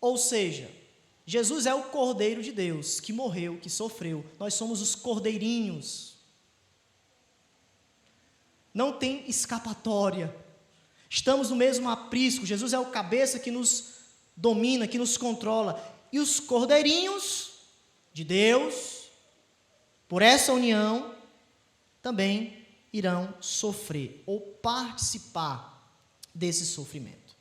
Ou seja, Jesus é o Cordeiro de Deus, que morreu, que sofreu. Nós somos os cordeirinhos. Não tem escapatória. Estamos no mesmo aprisco. Jesus é o cabeça que nos domina, que nos controla. E os cordeirinhos de Deus, por essa união, também irão sofrer ou participar desse sofrimento.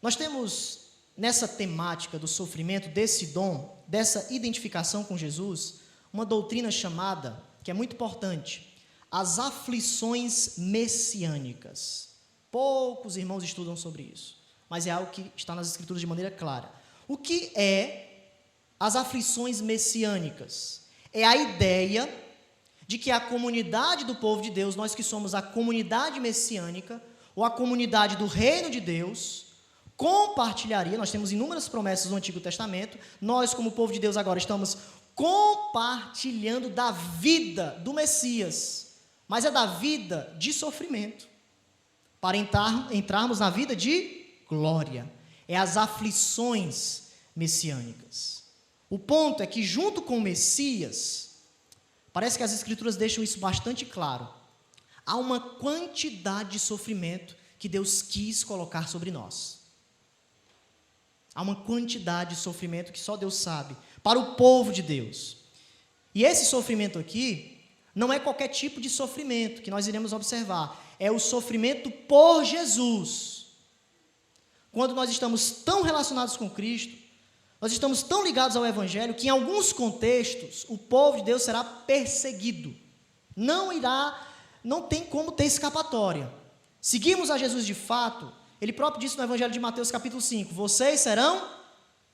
Nós temos nessa temática do sofrimento, desse dom, dessa identificação com Jesus, uma doutrina chamada, que é muito importante, as aflições messiânicas. Poucos irmãos estudam sobre isso, mas é algo que está nas Escrituras de maneira clara. O que é as aflições messiânicas? É a ideia de que a comunidade do povo de Deus, nós que somos a comunidade messiânica, ou a comunidade do reino de Deus, compartilharia, nós temos inúmeras promessas no Antigo Testamento, nós como povo de Deus agora estamos compartilhando da vida do Messias, mas é da vida de sofrimento, para entrarmos na vida de glória, é as aflições messiânicas. O ponto é que junto com o Messias, parece que as Escrituras deixam isso bastante claro, há uma quantidade de sofrimento que Deus quis colocar sobre nós. Há uma quantidade de sofrimento que só Deus sabe, para o povo de Deus. E esse sofrimento aqui, não é qualquer tipo de sofrimento que nós iremos observar, é o sofrimento por Jesus. Quando nós estamos tão relacionados com Cristo, nós estamos tão ligados ao Evangelho, que em alguns contextos, o povo de Deus será perseguido. Não tem como ter escapatória. Seguimos a Jesus de fato, ele próprio disse no Evangelho de Mateus capítulo 5, vocês serão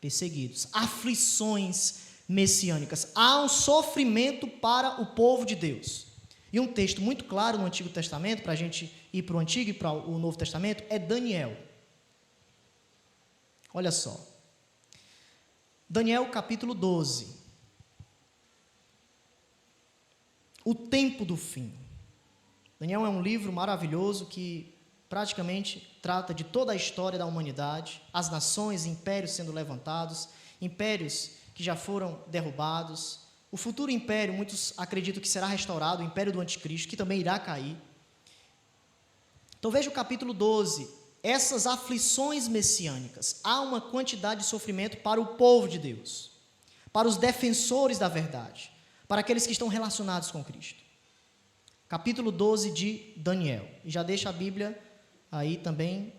perseguidos, aflições messiânicas. Há um sofrimento para o povo de Deus. E um texto muito claro no Antigo Testamento, para a gente ir para o Antigo e para o Novo Testamento, é Daniel. Olha só. Daniel capítulo 12. O tempo do fim. Daniel é um livro maravilhoso que praticamente trata de toda a história da humanidade, as nações, impérios sendo levantados, impérios que já foram derrubados, o futuro império, muitos acreditam que será restaurado, o império do anticristo, que também irá cair. Então veja o capítulo 12, essas aflições messiânicas, há uma quantidade de sofrimento para o povo de Deus, para os defensores da verdade, para aqueles que estão relacionados com Cristo. Capítulo 12 de Daniel, e já deixa a Bíblia aí também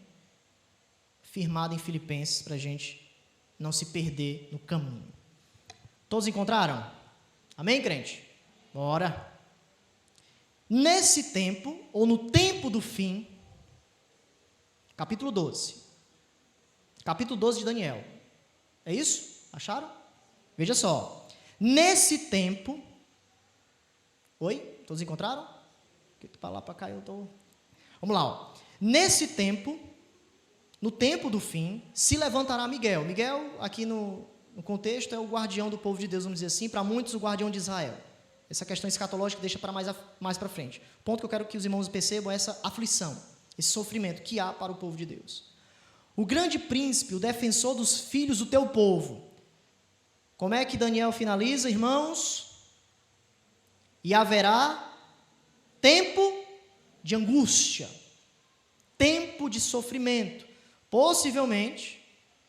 firmada em Filipenses, para a gente não se perder no caminho. Todos encontraram? Amém, crente? Bora! Nesse tempo, ou no tempo do fim, capítulo 12. Capítulo 12 de Daniel. É isso? Acharam? Veja só. Nesse tempo... Oi? Todos encontraram? Para lá, para cá, eu estou... Vamos lá, ó. Nesse tempo, no tempo do fim, se levantará Miguel. Miguel, aqui no contexto, é o guardião do povo de Deus, vamos dizer assim, para muitos o guardião de Israel. Essa questão escatológica deixa para mais para frente. O ponto que eu quero que os irmãos percebam é essa aflição, esse sofrimento que há para o povo de Deus. O grande príncipe, o defensor dos filhos do teu povo. Como é que Daniel finaliza, irmãos? E haverá tempo de angústia, tempo de sofrimento. Possivelmente,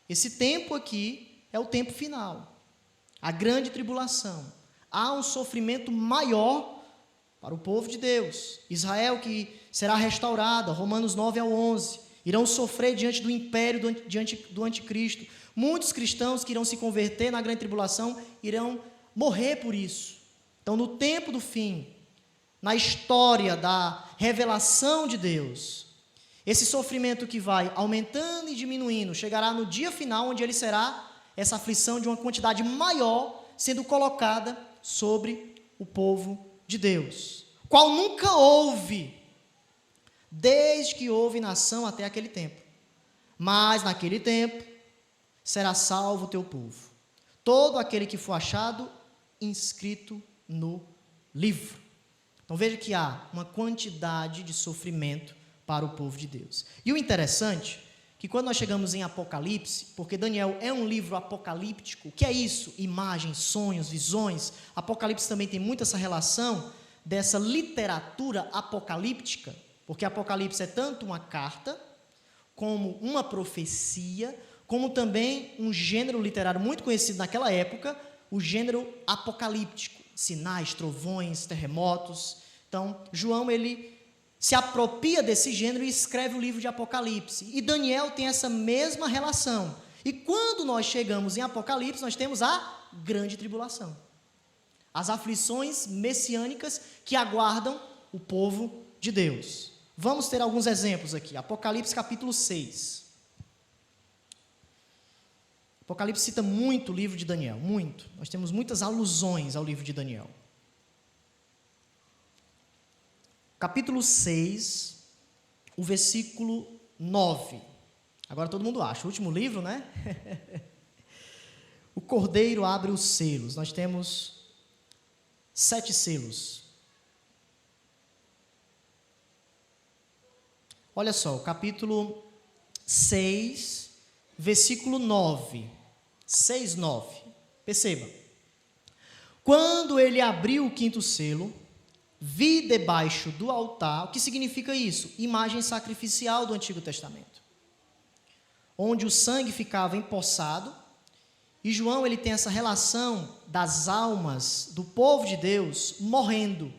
esse tempo aqui é o tempo final, a grande tribulação. Há um sofrimento maior para o povo de Deus. Israel que será restaurada, Romanos 9 ao 11, irão sofrer diante do império do anticristo. Muitos cristãos que irão se converter na grande tribulação irão morrer por isso. Então, no tempo do fim, na história da revelação de Deus, esse sofrimento que vai aumentando e diminuindo, chegará no dia final, onde ele será essa aflição de uma quantidade maior sendo colocada sobre o povo de Deus, qual nunca houve, desde que houve nação até aquele tempo. Mas naquele tempo será salvo o teu povo, todo aquele que for achado inscrito no livro. Então veja que há uma quantidade de sofrimento para o povo de Deus. E o interessante é que quando nós chegamos em Apocalipse, porque Daniel é um livro apocalíptico, o que é isso? Imagens, sonhos, visões. Apocalipse também tem muito essa relação dessa literatura apocalíptica, porque Apocalipse é tanto uma carta, como uma profecia, como também um gênero literário muito conhecido naquela época, o gênero apocalíptico, sinais, trovões, terremotos. Então, João, ele se apropria desse gênero e escreve o livro de Apocalipse. E Daniel tem essa mesma relação. E quando nós chegamos em Apocalipse, nós temos a grande tribulação. As aflições messiânicas que aguardam o povo de Deus. Vamos ter alguns exemplos aqui. Apocalipse capítulo 6. Apocalipse cita muito o livro de Daniel, muito. Nós temos muitas alusões ao livro de Daniel. Capítulo 6, o versículo 9. Agora todo mundo acha, o último livro, né? O Cordeiro abre os selos. Nós temos 7 selos. Olha só, o capítulo 6, versículo 9. 6, 9. Perceba. Quando ele abriu o 5º selo, vi debaixo do altar, o que significa isso? Imagem sacrificial do Antigo Testamento, onde o sangue ficava empoçado, e João ele tem essa relação das almas do povo de Deus morrendo.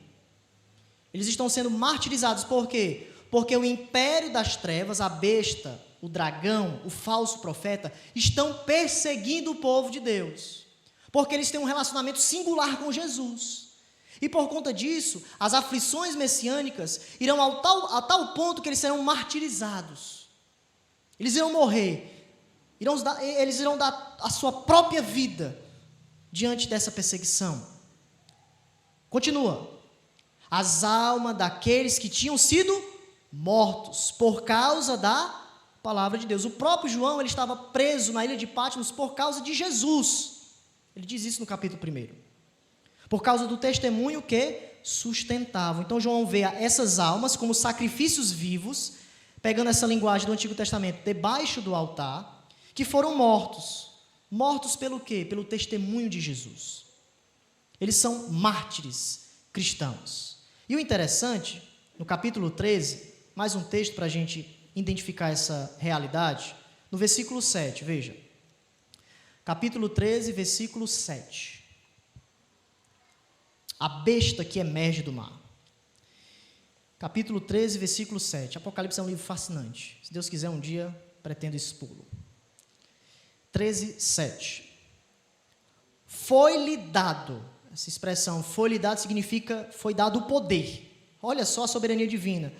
Eles estão sendo martirizados, por quê? Porque o império das trevas, a besta, o dragão, o falso profeta, estão perseguindo o povo de Deus, porque eles têm um relacionamento singular com Jesus. E por conta disso, as aflições messiânicas irão a tal ponto que eles serão martirizados. Eles irão morrer. Eles irão dar a sua própria vida diante dessa perseguição. Continua. As almas daqueles que tinham sido mortos por causa da palavra de Deus. O próprio João, ele estava preso na ilha de Patmos por causa de Jesus. Ele diz isso no capítulo 1. Por causa do testemunho que sustentavam. Então, João vê essas almas como sacrifícios vivos, pegando essa linguagem do Antigo Testamento, debaixo do altar, que foram mortos. Mortos pelo quê? Pelo testemunho de Jesus. Eles são mártires cristãos. E o interessante, no capítulo 13, mais um texto para a gente identificar essa realidade, no versículo 7, veja. Capítulo 13, versículo 7. A besta que emerge do mar. Capítulo 13, versículo 7. Apocalipse é um livro fascinante. Se Deus quiser, um dia pretendo expô-lo. 13, 7. Foi-lhe dado. Essa expressão, foi-lhe dado, significa foi dado o poder. Olha só a soberania divina.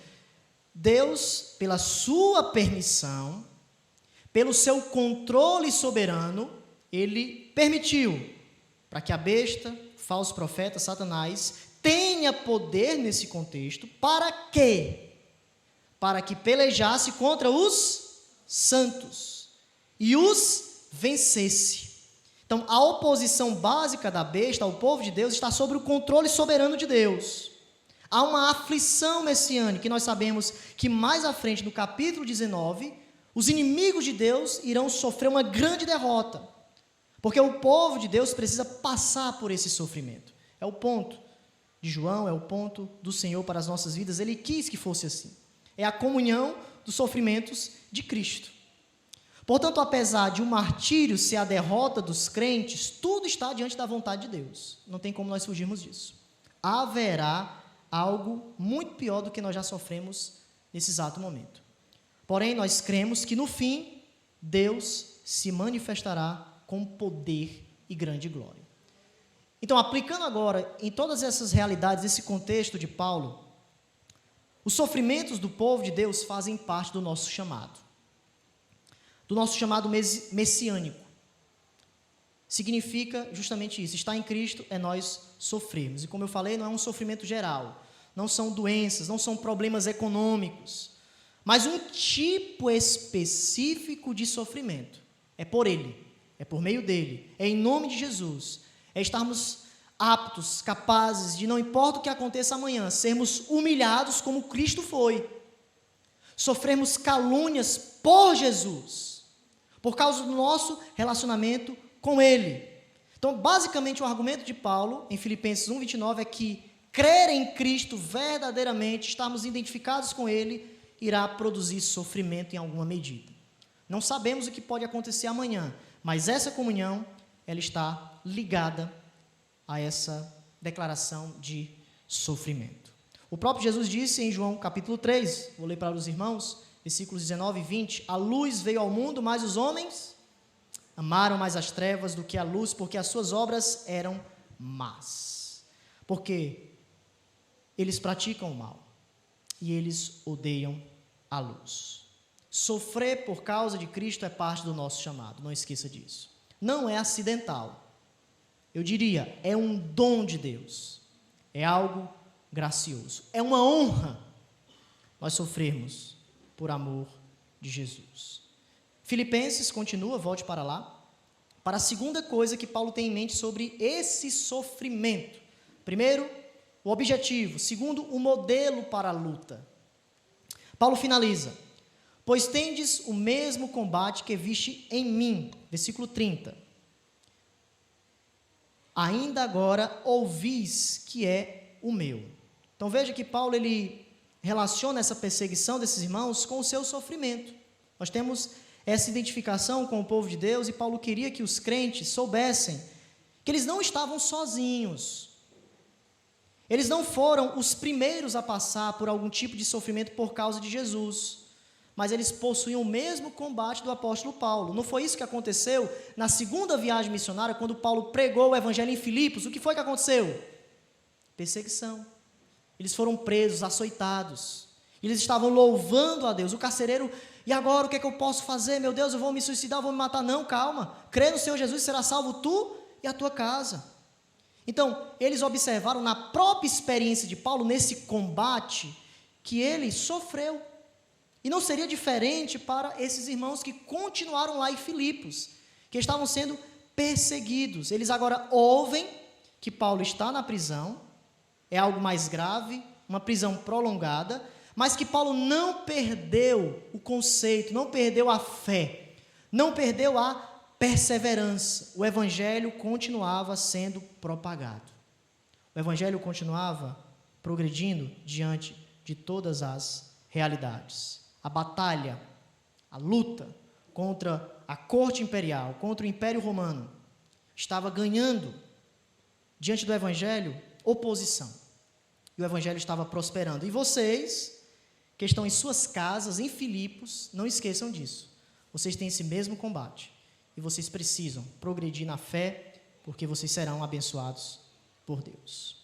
Deus, pela sua permissão, pelo seu controle soberano, ele permitiu para que a besta, falso profeta, Satanás, tenha poder nesse contexto, para quê? Para que pelejasse contra os santos e os vencesse. Então, a oposição básica da besta ao povo de Deus está sob o controle soberano de Deus. Há uma aflição messiânica, e nós sabemos que mais à frente, no capítulo 19, os inimigos de Deus irão sofrer uma grande derrota. Porque o povo de Deus precisa passar por esse sofrimento. É o ponto de João, é o ponto do Senhor para as nossas vidas. Ele quis que fosse assim. É a comunhão dos sofrimentos de Cristo. Portanto, apesar de o martírio ser a derrota dos crentes, tudo está diante da vontade de Deus. Não tem como nós fugirmos disso. Haverá algo muito pior do que nós já sofremos nesse exato momento. Porém, nós cremos que no fim, Deus se manifestará com poder e grande glória. Então, aplicando agora em todas essas realidades, esse contexto de Paulo, os sofrimentos do povo de Deus fazem parte do nosso chamado messiânico. Significa justamente isso, estar em Cristo é nós sofrermos. E como eu falei, não é um sofrimento geral, não são doenças, não são problemas econômicos, mas um tipo específico de sofrimento. É por Ele. É por meio dele, é em nome de Jesus, é estarmos aptos, capazes de, não importa o que aconteça amanhã, sermos humilhados como Cristo foi, sofrermos calúnias por Jesus, por causa do nosso relacionamento com Ele. Então, basicamente, o argumento de Paulo, em Filipenses 1:29, é que crer em Cristo verdadeiramente, estarmos identificados com Ele, irá produzir sofrimento em alguma medida. Não sabemos o que pode acontecer amanhã, mas essa comunhão, ela está ligada a essa declaração de sofrimento. O próprio Jesus disse em João capítulo 3, vou ler para os irmãos, versículos 19 e 20, a luz veio ao mundo, mas os homens amaram mais as trevas do que a luz, porque as suas obras eram más. Porque eles praticam o mal e eles odeiam a luz. Sofrer por causa de Cristo é parte do nosso chamado, não esqueça disso. Não é acidental. Eu diria, é um dom de Deus. É algo gracioso. É uma honra nós sofrermos por amor de Jesus. Filipenses continua, volte para lá, para a segunda coisa que Paulo tem em mente sobre esse sofrimento. Primeiro, o objetivo. Segundo, o modelo para a luta. Paulo finaliza, pois tendes o mesmo combate que viste em mim, versículo 30. Ainda agora ouvis que é o meu. Então veja que Paulo ele relaciona essa perseguição desses irmãos com o seu sofrimento. Nós temos essa identificação com o povo de Deus e Paulo queria que os crentes soubessem que eles não estavam sozinhos. Eles não foram os primeiros a passar por algum tipo de sofrimento por causa de Jesus, mas eles possuíam o mesmo combate do apóstolo Paulo. Não foi isso que aconteceu na segunda viagem missionária, quando Paulo pregou o evangelho em Filipos? O que foi que aconteceu? Perseguição. Eles foram presos, açoitados. Eles estavam louvando a Deus. O carcereiro, e agora o que é que eu posso fazer? Meu Deus, eu vou me suicidar, eu vou me matar. Não, calma. Crê no Senhor Jesus, será salvo tu e a tua casa. Então, eles observaram na própria experiência de Paulo, nesse combate, que ele sofreu. E não seria diferente para esses irmãos que continuaram lá em Filipos, que estavam sendo perseguidos. Eles agora ouvem que Paulo está na prisão, é algo mais grave, uma prisão prolongada, mas que Paulo não perdeu o conceito, não perdeu a fé, não perdeu a perseverança. O evangelho continuava sendo propagado. O evangelho continuava progredindo diante de todas as realidades. A batalha, a luta contra a corte imperial, contra o Império Romano, estava ganhando, diante do evangelho, oposição. E o evangelho estava prosperando. E vocês, que estão em suas casas, em Filipos, não esqueçam disso. Vocês têm esse mesmo combate. E vocês precisam progredir na fé, porque vocês serão abençoados por Deus.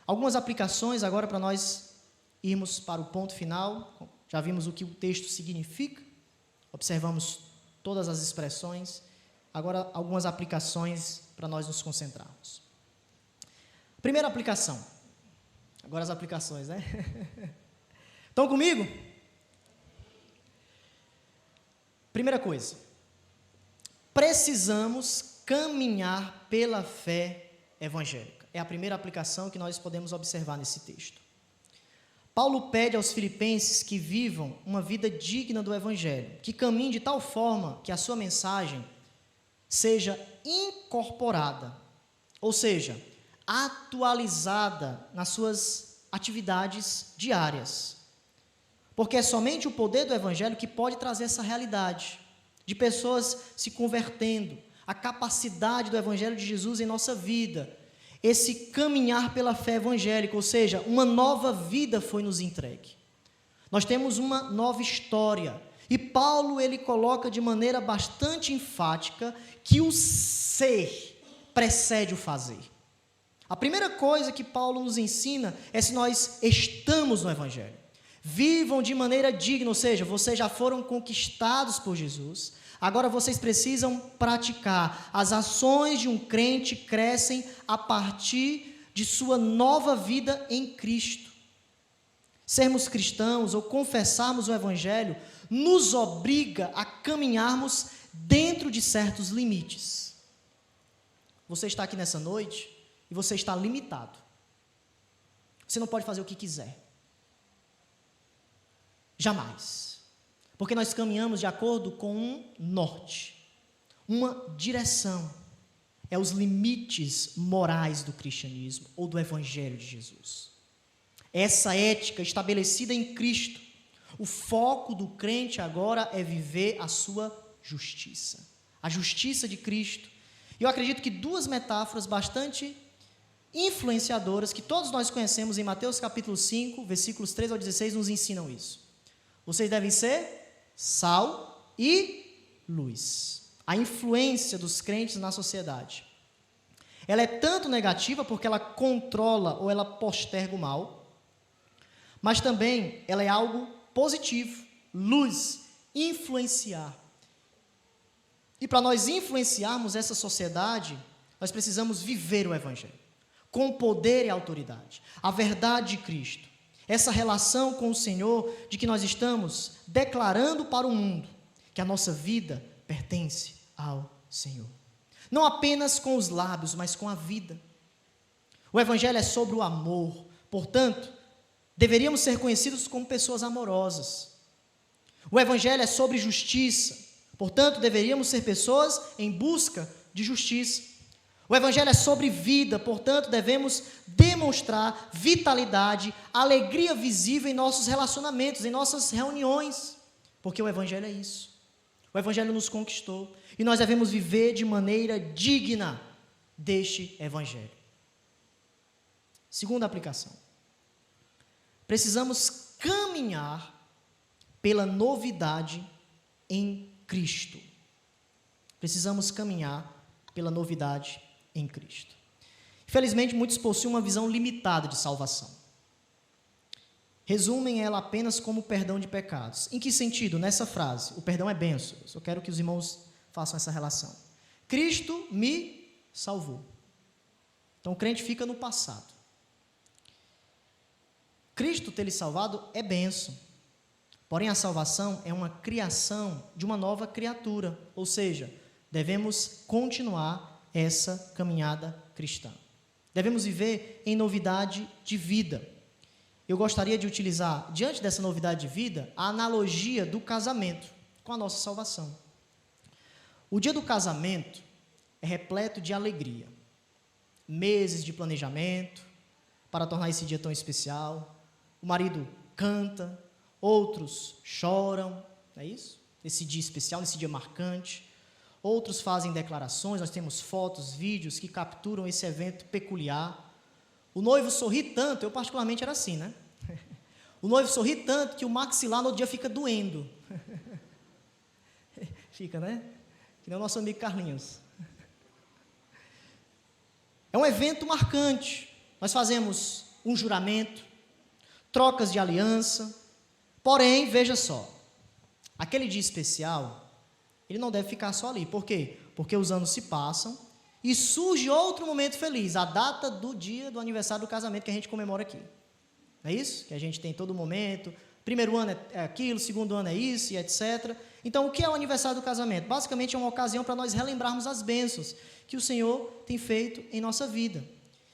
Algumas aplicações agora para nós irmos para o ponto final. Já vimos o que o texto significa, observamos todas as expressões. Agora, algumas aplicações para nós nos concentrarmos. Primeira aplicação. Agora as aplicações, né? Estão comigo? Primeira coisa. Precisamos caminhar pela fé evangélica. É a primeira aplicação que nós podemos observar nesse texto. Paulo pede aos filipenses que vivam uma vida digna do evangelho, que caminhem de tal forma que a sua mensagem seja incorporada, ou seja, atualizada nas suas atividades diárias. Porque é somente o poder do evangelho que pode trazer essa realidade de pessoas se convertendo, a capacidade do evangelho de Jesus em nossa vida, esse caminhar pela fé evangélica, ou seja, uma nova vida foi nos entregue. Nós temos uma nova história. E Paulo, ele coloca de maneira bastante enfática que o ser precede o fazer. A primeira coisa que Paulo nos ensina é se nós estamos no evangelho. Vivam de maneira digna, ou seja, vocês já foram conquistados por Jesus. Agora vocês precisam praticar. As ações de um crente crescem a partir de sua nova vida em Cristo. Sermos cristãos ou confessarmos o evangelho nos obriga a caminharmos dentro de certos limites. Você está aqui nessa noite e você está limitado. Você não pode fazer o que quiser. Jamais. Porque nós caminhamos de acordo com um norte, uma direção. É os limites morais do cristianismo ou do evangelho de Jesus. Essa ética estabelecida em Cristo. O foco do crente agora é viver a sua justiça. A justiça de Cristo. E eu acredito que duas metáforas bastante influenciadoras, que todos nós conhecemos em Mateus capítulo 5, versículos 13 ao 16, nos ensinam isso. Vocês devem ser sal e luz. A influência dos crentes na sociedade. Ela é tanto negativa porque ela controla ou ela posterga o mal, mas também ela é algo positivo, luz, influenciar. E para nós influenciarmos essa sociedade, nós precisamos viver o evangelho, com poder e autoridade, a verdade de Cristo, essa relação com o Senhor, de que nós estamos declarando para o mundo que a nossa vida pertence ao Senhor. Não apenas com os lábios, mas com a vida. O evangelho é sobre o amor, portanto, deveríamos ser conhecidos como pessoas amorosas. O evangelho é sobre justiça, portanto, deveríamos ser pessoas em busca de justiça. O evangelho é sobre vida, portanto, devemos demonstrar vitalidade, alegria visível em nossos relacionamentos, em nossas reuniões, porque o evangelho é isso. O evangelho nos conquistou e nós devemos viver de maneira digna deste evangelho. Segunda aplicação. Precisamos caminhar pela novidade em Cristo. Precisamos caminhar pela novidade em Cristo. Infelizmente, muitos possuem uma visão limitada de salvação. Resumem ela apenas como perdão de pecados. Em que sentido? Nessa frase, o perdão é bênção. Eu só quero que os irmãos façam essa relação. Cristo me salvou. Então, o crente fica no passado. Cristo ter lhe salvado é bênção. Porém, a salvação é uma criação de uma nova criatura. Ou seja, devemos continuar essa caminhada cristã. Devemos viver em novidade de vida. Eu gostaria de utilizar, diante dessa novidade de vida, a analogia do casamento com a nossa salvação. O dia do casamento é repleto de alegria. Meses de planejamento para tornar esse dia tão especial. O marido canta, outros choram, não é isso? Nesse dia especial, nesse dia marcante. Outros fazem declarações, nós temos fotos, vídeos que capturam esse evento peculiar. O noivo sorri tanto, eu particularmente era assim, né? O noivo sorri tanto que o maxilar no outro dia fica doendo. Fica, né? Que nem o nosso amigo Carlinhos. É um evento marcante. Nós fazemos um juramento, trocas de aliança. Porém, veja só, aquele dia especial, ele não deve ficar só ali. Por quê? Porque os anos se passam e surge outro momento feliz, a data do dia do aniversário do casamento que a gente comemora aqui. Não é isso? Que a gente tem todo momento. Primeiro ano é aquilo, segundo ano é isso e etc. Então, o que é o aniversário do casamento? Basicamente é uma ocasião para nós relembrarmos as bênçãos que o Senhor tem feito em nossa vida.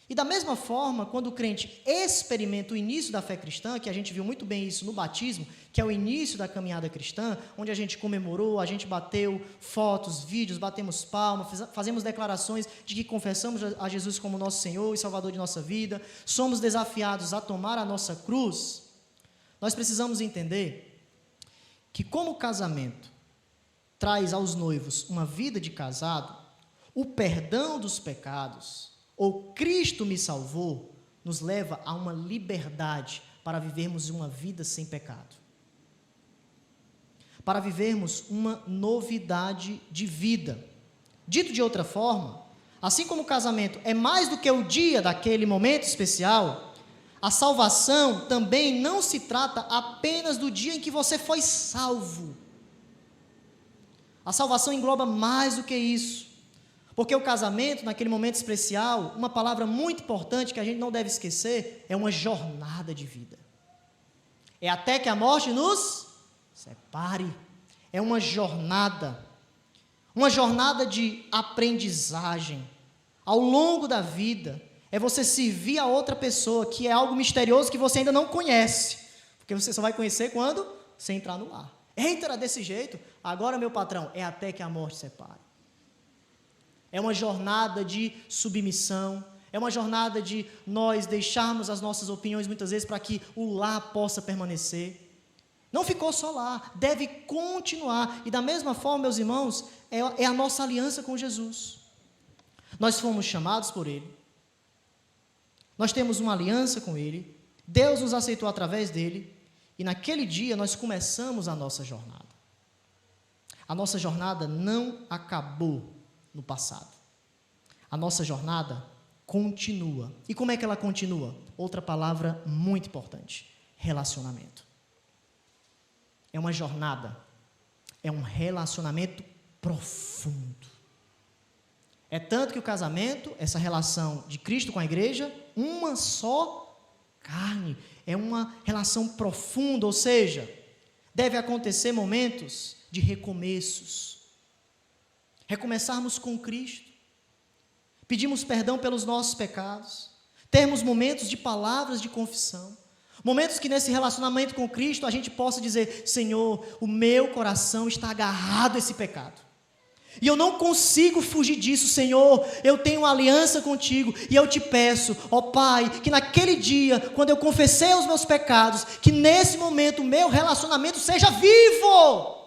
E da mesma forma, quando o crente experimenta o início da fé cristã, que a gente viu muito bem isso no batismo, que é o início da caminhada cristã, onde a gente comemorou, a gente bateu fotos, vídeos, batemos palmas, fazemos declarações de que confessamos a Jesus como nosso Senhor e Salvador de nossa vida, somos desafiados a tomar a nossa cruz. Nós precisamos entender que como o casamento traz aos noivos uma vida de casado, o perdão dos pecados, ou Cristo me salvou, nos leva a uma liberdade para vivermos uma vida sem pecado. Para vivermos uma novidade de vida. Dito de outra forma, assim como o casamento é mais do que o dia daquele momento especial, a salvação também não se trata apenas do dia em que você foi salvo. A salvação engloba mais do que isso. Porque o casamento, naquele momento especial, uma palavra muito importante que a gente não deve esquecer, é uma jornada de vida. É até que a morte nos separe. É uma jornada de aprendizagem. Ao longo da vida, é você servir a outra pessoa, que é algo misterioso que você ainda não conhece, porque você só vai conhecer quando você entrar no lar. Eita, era desse jeito? Agora, meu patrão, é até que a morte separe. É uma jornada de submissão, é uma jornada de nós deixarmos as nossas opiniões muitas vezes para que o lar possa permanecer. Não ficou só lá, deve continuar. E da mesma forma, meus irmãos, é a nossa aliança com Jesus. Nós fomos chamados por Ele, nós temos uma aliança com Ele, Deus nos aceitou através dEle, e naquele dia nós começamos a nossa jornada. A nossa jornada não acabou no passado. A nossa jornada continua. E como é que ela continua? Outra palavra muito importante: relacionamento. É uma jornada, é um relacionamento profundo. É tanto que o casamento, essa relação de Cristo com a igreja, uma só carne, é uma relação profunda, ou seja, deve acontecer momentos de recomeços. Recomeçarmos com Cristo, pedimos perdão pelos nossos pecados, termos momentos de palavras de confissão, momentos que nesse relacionamento com Cristo a gente possa dizer: Senhor, o meu coração está agarrado a esse pecado, e eu não consigo fugir disso, Senhor, eu tenho uma aliança contigo, e eu te peço, ó Pai, que naquele dia, quando eu confessei os meus pecados, que nesse momento o meu relacionamento seja vivo,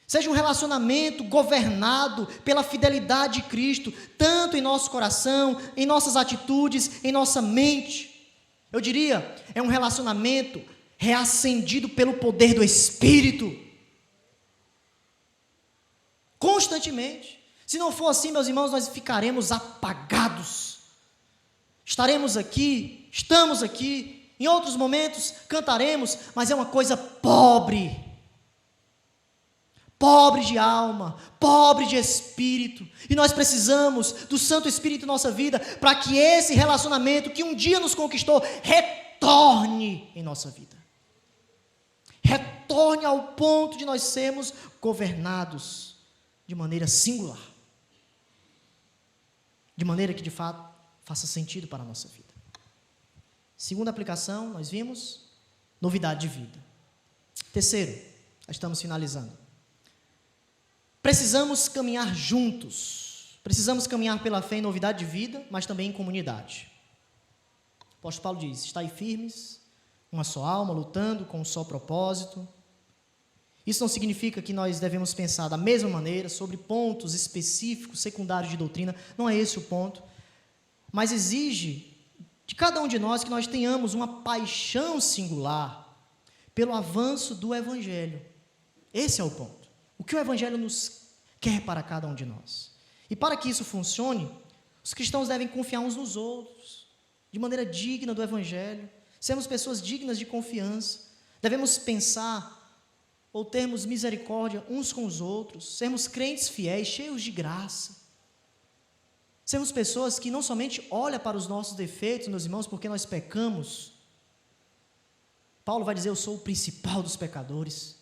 seja um relacionamento governado pela fidelidade de Cristo, tanto em nosso coração, em nossas atitudes, em nossa mente. Eu diria, é um relacionamento reacendido pelo poder do Espírito, constantemente. Se não for assim, meus irmãos, nós ficaremos apagados. Estaremos aqui, estamos aqui, em outros momentos cantaremos, mas é uma coisa pobre de alma, pobre de espírito, e nós precisamos do Santo Espírito em nossa vida, para que esse relacionamento que um dia nos conquistou, retorne em nossa vida, retorne ao ponto de nós sermos governados de maneira singular, de maneira que de fato faça sentido para a nossa vida. Segunda aplicação, nós vimos novidade de vida. Terceiro, nós estamos finalizando. Precisamos caminhar juntos, precisamos caminhar pela fé em novidade de vida, mas também em comunidade. O apóstolo Paulo diz: estai firmes, uma só alma, lutando com um só propósito. Isso não significa que nós devemos pensar da mesma maneira sobre pontos específicos, secundários de doutrina, não é esse o ponto, mas exige de cada um de nós que nós tenhamos uma paixão singular pelo avanço do Evangelho. Esse é o ponto. O que o Evangelho nos quer para cada um de nós. E para que isso funcione, os cristãos devem confiar uns nos outros, de maneira digna do Evangelho, sermos pessoas dignas de confiança, devemos pensar ou termos misericórdia uns com os outros, sermos crentes fiéis, cheios de graça, sermos pessoas que não somente olham para os nossos defeitos, meus irmãos, porque nós pecamos. Paulo vai dizer: eu sou o principal dos pecadores.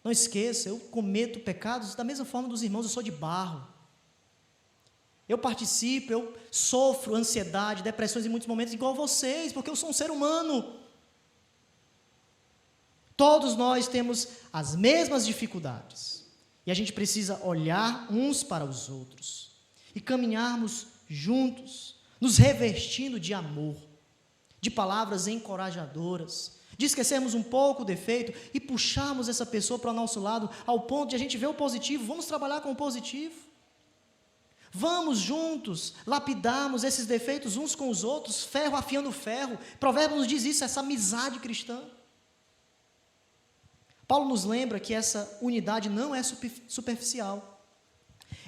Não esqueça, eu cometo pecados da mesma forma dos irmãos, eu sou de barro. Eu participo, eu sofro ansiedade, depressões em muitos momentos igual vocês, porque eu sou um ser humano. Todos nós temos as mesmas dificuldades. E a gente precisa olhar uns para os outros e caminharmos juntos, nos revestindo de amor, de palavras encorajadoras, de esquecermos um pouco o defeito e puxarmos essa pessoa para o nosso lado, ao ponto de a gente ver o positivo. Vamos trabalhar com o positivo. Vamos juntos lapidarmos esses defeitos uns com os outros, ferro afiando ferro. Provérbios nos diz isso, essa amizade cristã. Paulo nos lembra que essa unidade não é superficial,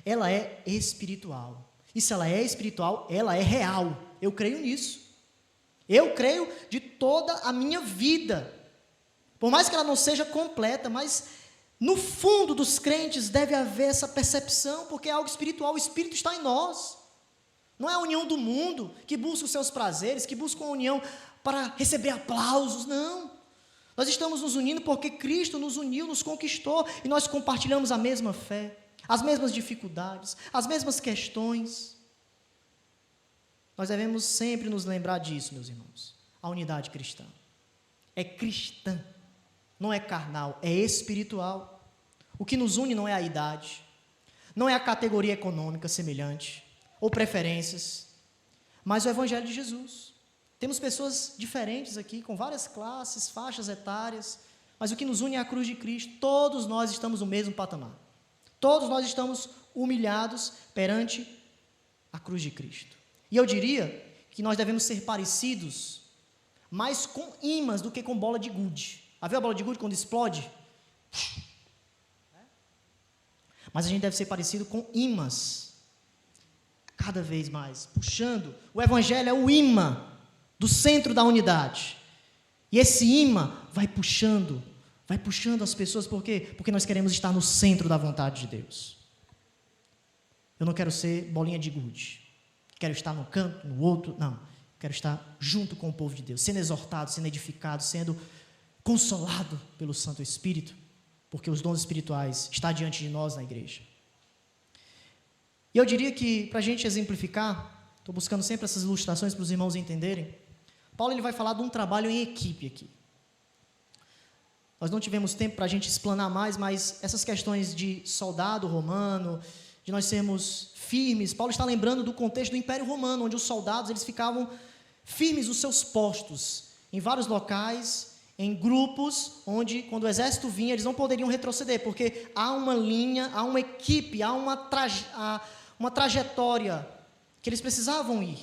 ela é espiritual. E se ela é espiritual, ela é real. Eu creio nisso. Eu creio de toda a minha vida. Por mais que ela não seja completa, mas no fundo dos crentes deve haver essa percepção, porque é algo espiritual, o Espírito está em nós. Não é a união do mundo, que busca os seus prazeres, que busca uma união para receber aplausos, não. Nós estamos nos unindo porque Cristo nos uniu, nos conquistou, e nós compartilhamos a mesma fé, as mesmas dificuldades, as mesmas questões. Nós devemos sempre nos lembrar disso, meus irmãos. A unidade cristã é cristã, não é carnal, é espiritual. O que nos une não é a idade, não é a categoria econômica semelhante, ou preferências, mas o Evangelho de Jesus. Temos pessoas diferentes aqui, com várias classes, faixas etárias, mas o que nos une é a cruz de Cristo. Todos nós estamos no mesmo patamar. Todos nós estamos humilhados perante a cruz de Cristo. E eu diria que nós devemos ser parecidos mais com ímãs do que com bola de gude. Já viu a bola de gude quando explode? Mas a gente deve ser parecido com ímãs, cada vez mais, puxando. O Evangelho é o imã do centro da unidade. E esse imã vai puxando as pessoas, por quê? Porque nós queremos estar no centro da vontade de Deus. Eu não quero ser bolinha de gude, quero estar num canto, no outro, não. Quero estar junto com o povo de Deus, sendo exortado, sendo edificado, sendo consolado pelo Santo Espírito, porque os dons espirituais estão diante de nós na igreja. E eu diria que, para a gente exemplificar, estou buscando sempre essas ilustrações para os irmãos entenderem, Paulo ele vai falar de um trabalho em equipe aqui. Nós não tivemos tempo para a gente explanar mais, mas essas questões de soldado romano, de nós sermos firmes, Paulo está lembrando do contexto do Império Romano, onde os soldados eles ficavam firmes nos seus postos, em vários locais, em grupos, onde quando o exército vinha, eles não poderiam retroceder, porque há uma linha, há uma equipe, há uma trajetória que eles precisavam ir.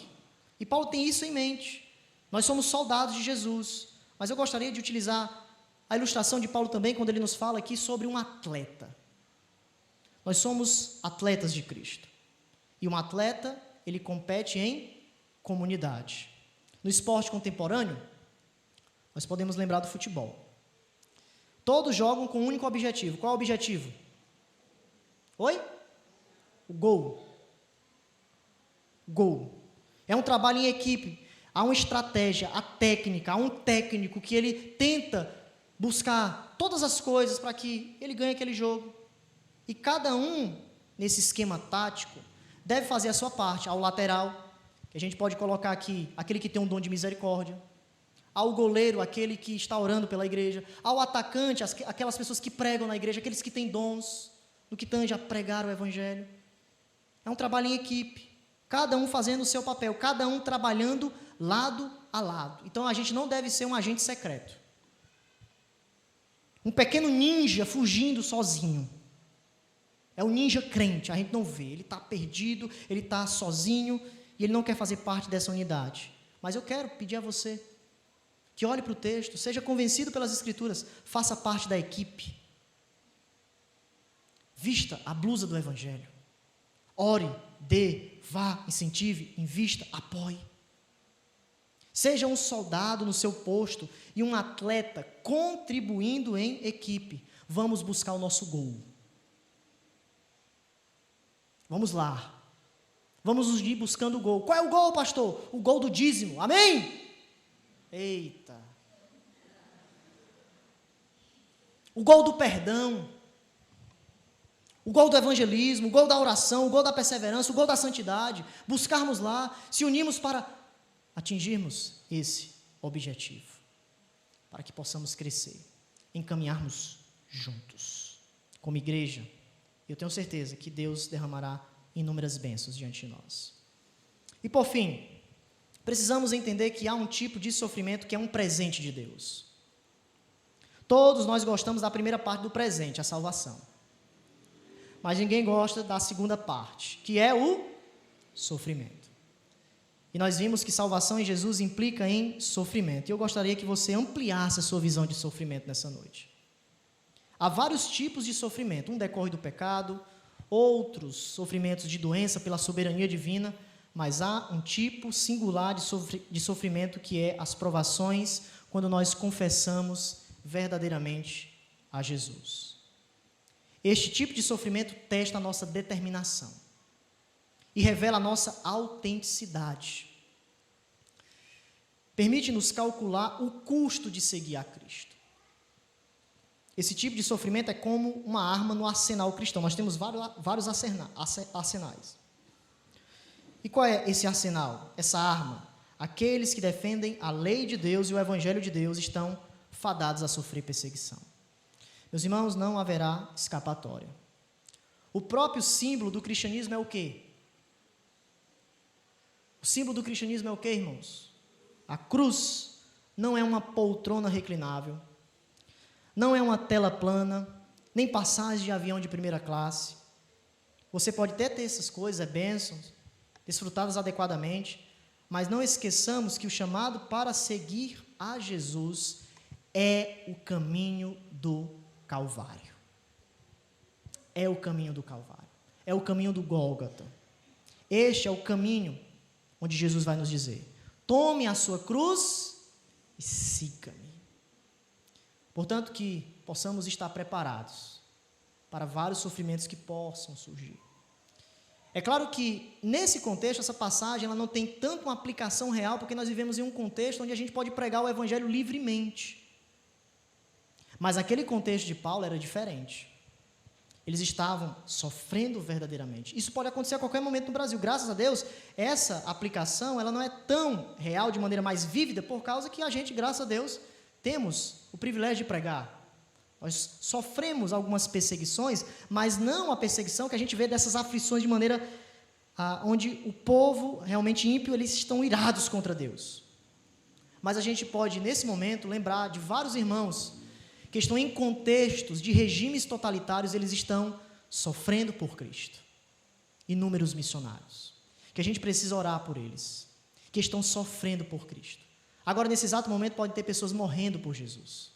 E Paulo tem isso em mente. Nós somos soldados de Jesus, mas eu gostaria de utilizar a ilustração de Paulo também, quando ele nos fala aqui sobre um atleta. Nós somos atletas de Cristo. E um atleta, ele compete em comunidade. No esporte contemporâneo, nós podemos lembrar do futebol. Todos jogam com um único objetivo. Qual é o objetivo? Oi? O gol. Gol. É um trabalho em equipe. Há uma estratégia, há técnica, há um técnico que ele tenta buscar todas as coisas para que ele ganhe aquele jogo. E cada um, nesse esquema tático, deve fazer a sua parte. Ao lateral, que a gente pode colocar aqui, aquele que tem um dom de misericórdia. Ao goleiro, aquele que está orando pela igreja. Ao atacante, aquelas pessoas que pregam na igreja, aqueles que têm dons, no que tange a pregar o Evangelho. É um trabalho em equipe. Cada um fazendo o seu papel, cada um trabalhando lado a lado. Então, a gente não deve ser um agente secreto. Um pequeno ninja fugindo sozinho. É um ninja crente, a gente não vê. Ele está perdido, ele está sozinho e ele não quer fazer parte dessa unidade. Mas eu quero pedir a você que olhe para o texto, seja convencido pelas Escrituras, faça parte da equipe. Vista a blusa do Evangelho. Ore, dê, vá, incentive, invista, apoie. Seja um soldado no seu posto e um atleta contribuindo em equipe. Vamos buscar o nosso gol. Vamos lá. Vamos nos ir buscando o gol. Qual é o gol, pastor? O gol do dízimo. Amém? Eita. O gol do perdão. O gol do evangelismo, o gol da oração, o gol da perseverança, o gol da santidade. Buscarmos lá, se unirmos para atingirmos esse objetivo, para que possamos crescer, encaminharmos juntos, como igreja. Eu tenho certeza que Deus derramará inúmeras bênçãos diante de nós. E por fim, precisamos entender que há um tipo de sofrimento que é um presente de Deus. Todos nós gostamos da primeira parte do presente, a salvação. Mas ninguém gosta da segunda parte, que é o sofrimento. E nós vimos que salvação em Jesus implica em sofrimento. E eu gostaria que você ampliasse a sua visão de sofrimento nessa noite. Há vários tipos de sofrimento. Um decorre do pecado, outros sofrimentos de doença pela soberania divina, mas há um tipo singular de sofrimento que é as provações quando nós confessamos verdadeiramente a Jesus. Este tipo de sofrimento testa a nossa determinação e revela a nossa autenticidade. Permite-nos calcular o custo de seguir a Cristo. Esse tipo de sofrimento é como uma arma no arsenal cristão. Nós temos vários arsenais. E qual é esse arsenal, essa arma? Aqueles que defendem a lei de Deus e o evangelho de Deus estão fadados a sofrer perseguição. Meus irmãos, não haverá escapatória. O próprio símbolo do cristianismo é o quê? O símbolo do cristianismo é o quê, irmãos? A cruz não é uma poltrona reclinável, não é uma tela plana, nem passagem de avião de primeira classe. Você pode até ter essas coisas, bênçãos, desfrutadas adequadamente, mas não esqueçamos que o chamado para seguir a Jesus é o caminho do Calvário. É o caminho do Calvário. É o caminho do Gólgota. Este é o caminho onde Jesus vai nos dizer: tome a sua cruz e siga-me. Portanto, que possamos estar preparados para vários sofrimentos que possam surgir. É claro que, nesse contexto, essa passagem ela não tem tanto uma aplicação real, porque nós vivemos em um contexto onde a gente pode pregar o evangelho livremente. Mas aquele contexto de Paulo era diferente. Eles estavam sofrendo verdadeiramente. Isso pode acontecer a qualquer momento no Brasil. Graças a Deus, essa aplicação ela não é tão real, de maneira mais vívida, por causa que a gente, graças a Deus, temos o privilégio de pregar. Nós sofremos algumas perseguições, mas não a perseguição que a gente vê dessas aflições de maneira onde o povo realmente ímpio, eles estão irados contra Deus. Mas a gente pode, nesse momento, lembrar de vários irmãos que estão em contextos de regimes totalitários, eles estão sofrendo por Cristo. Inúmeros missionários, que a gente precisa orar por eles, que estão sofrendo por Cristo. Agora, nesse exato momento, pode ter pessoas morrendo por Jesus.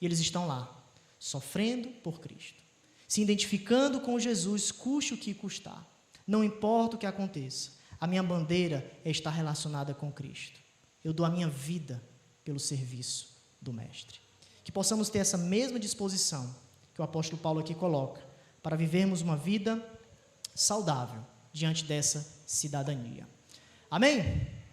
E eles estão lá, sofrendo por Cristo, se identificando com Jesus, custe o que custar. Não importa o que aconteça, a minha bandeira é estar relacionada com Cristo. Eu dou a minha vida pelo serviço do Mestre. Que possamos ter essa mesma disposição que o apóstolo Paulo aqui coloca, para vivermos uma vida saudável diante dessa cidadania. Amém?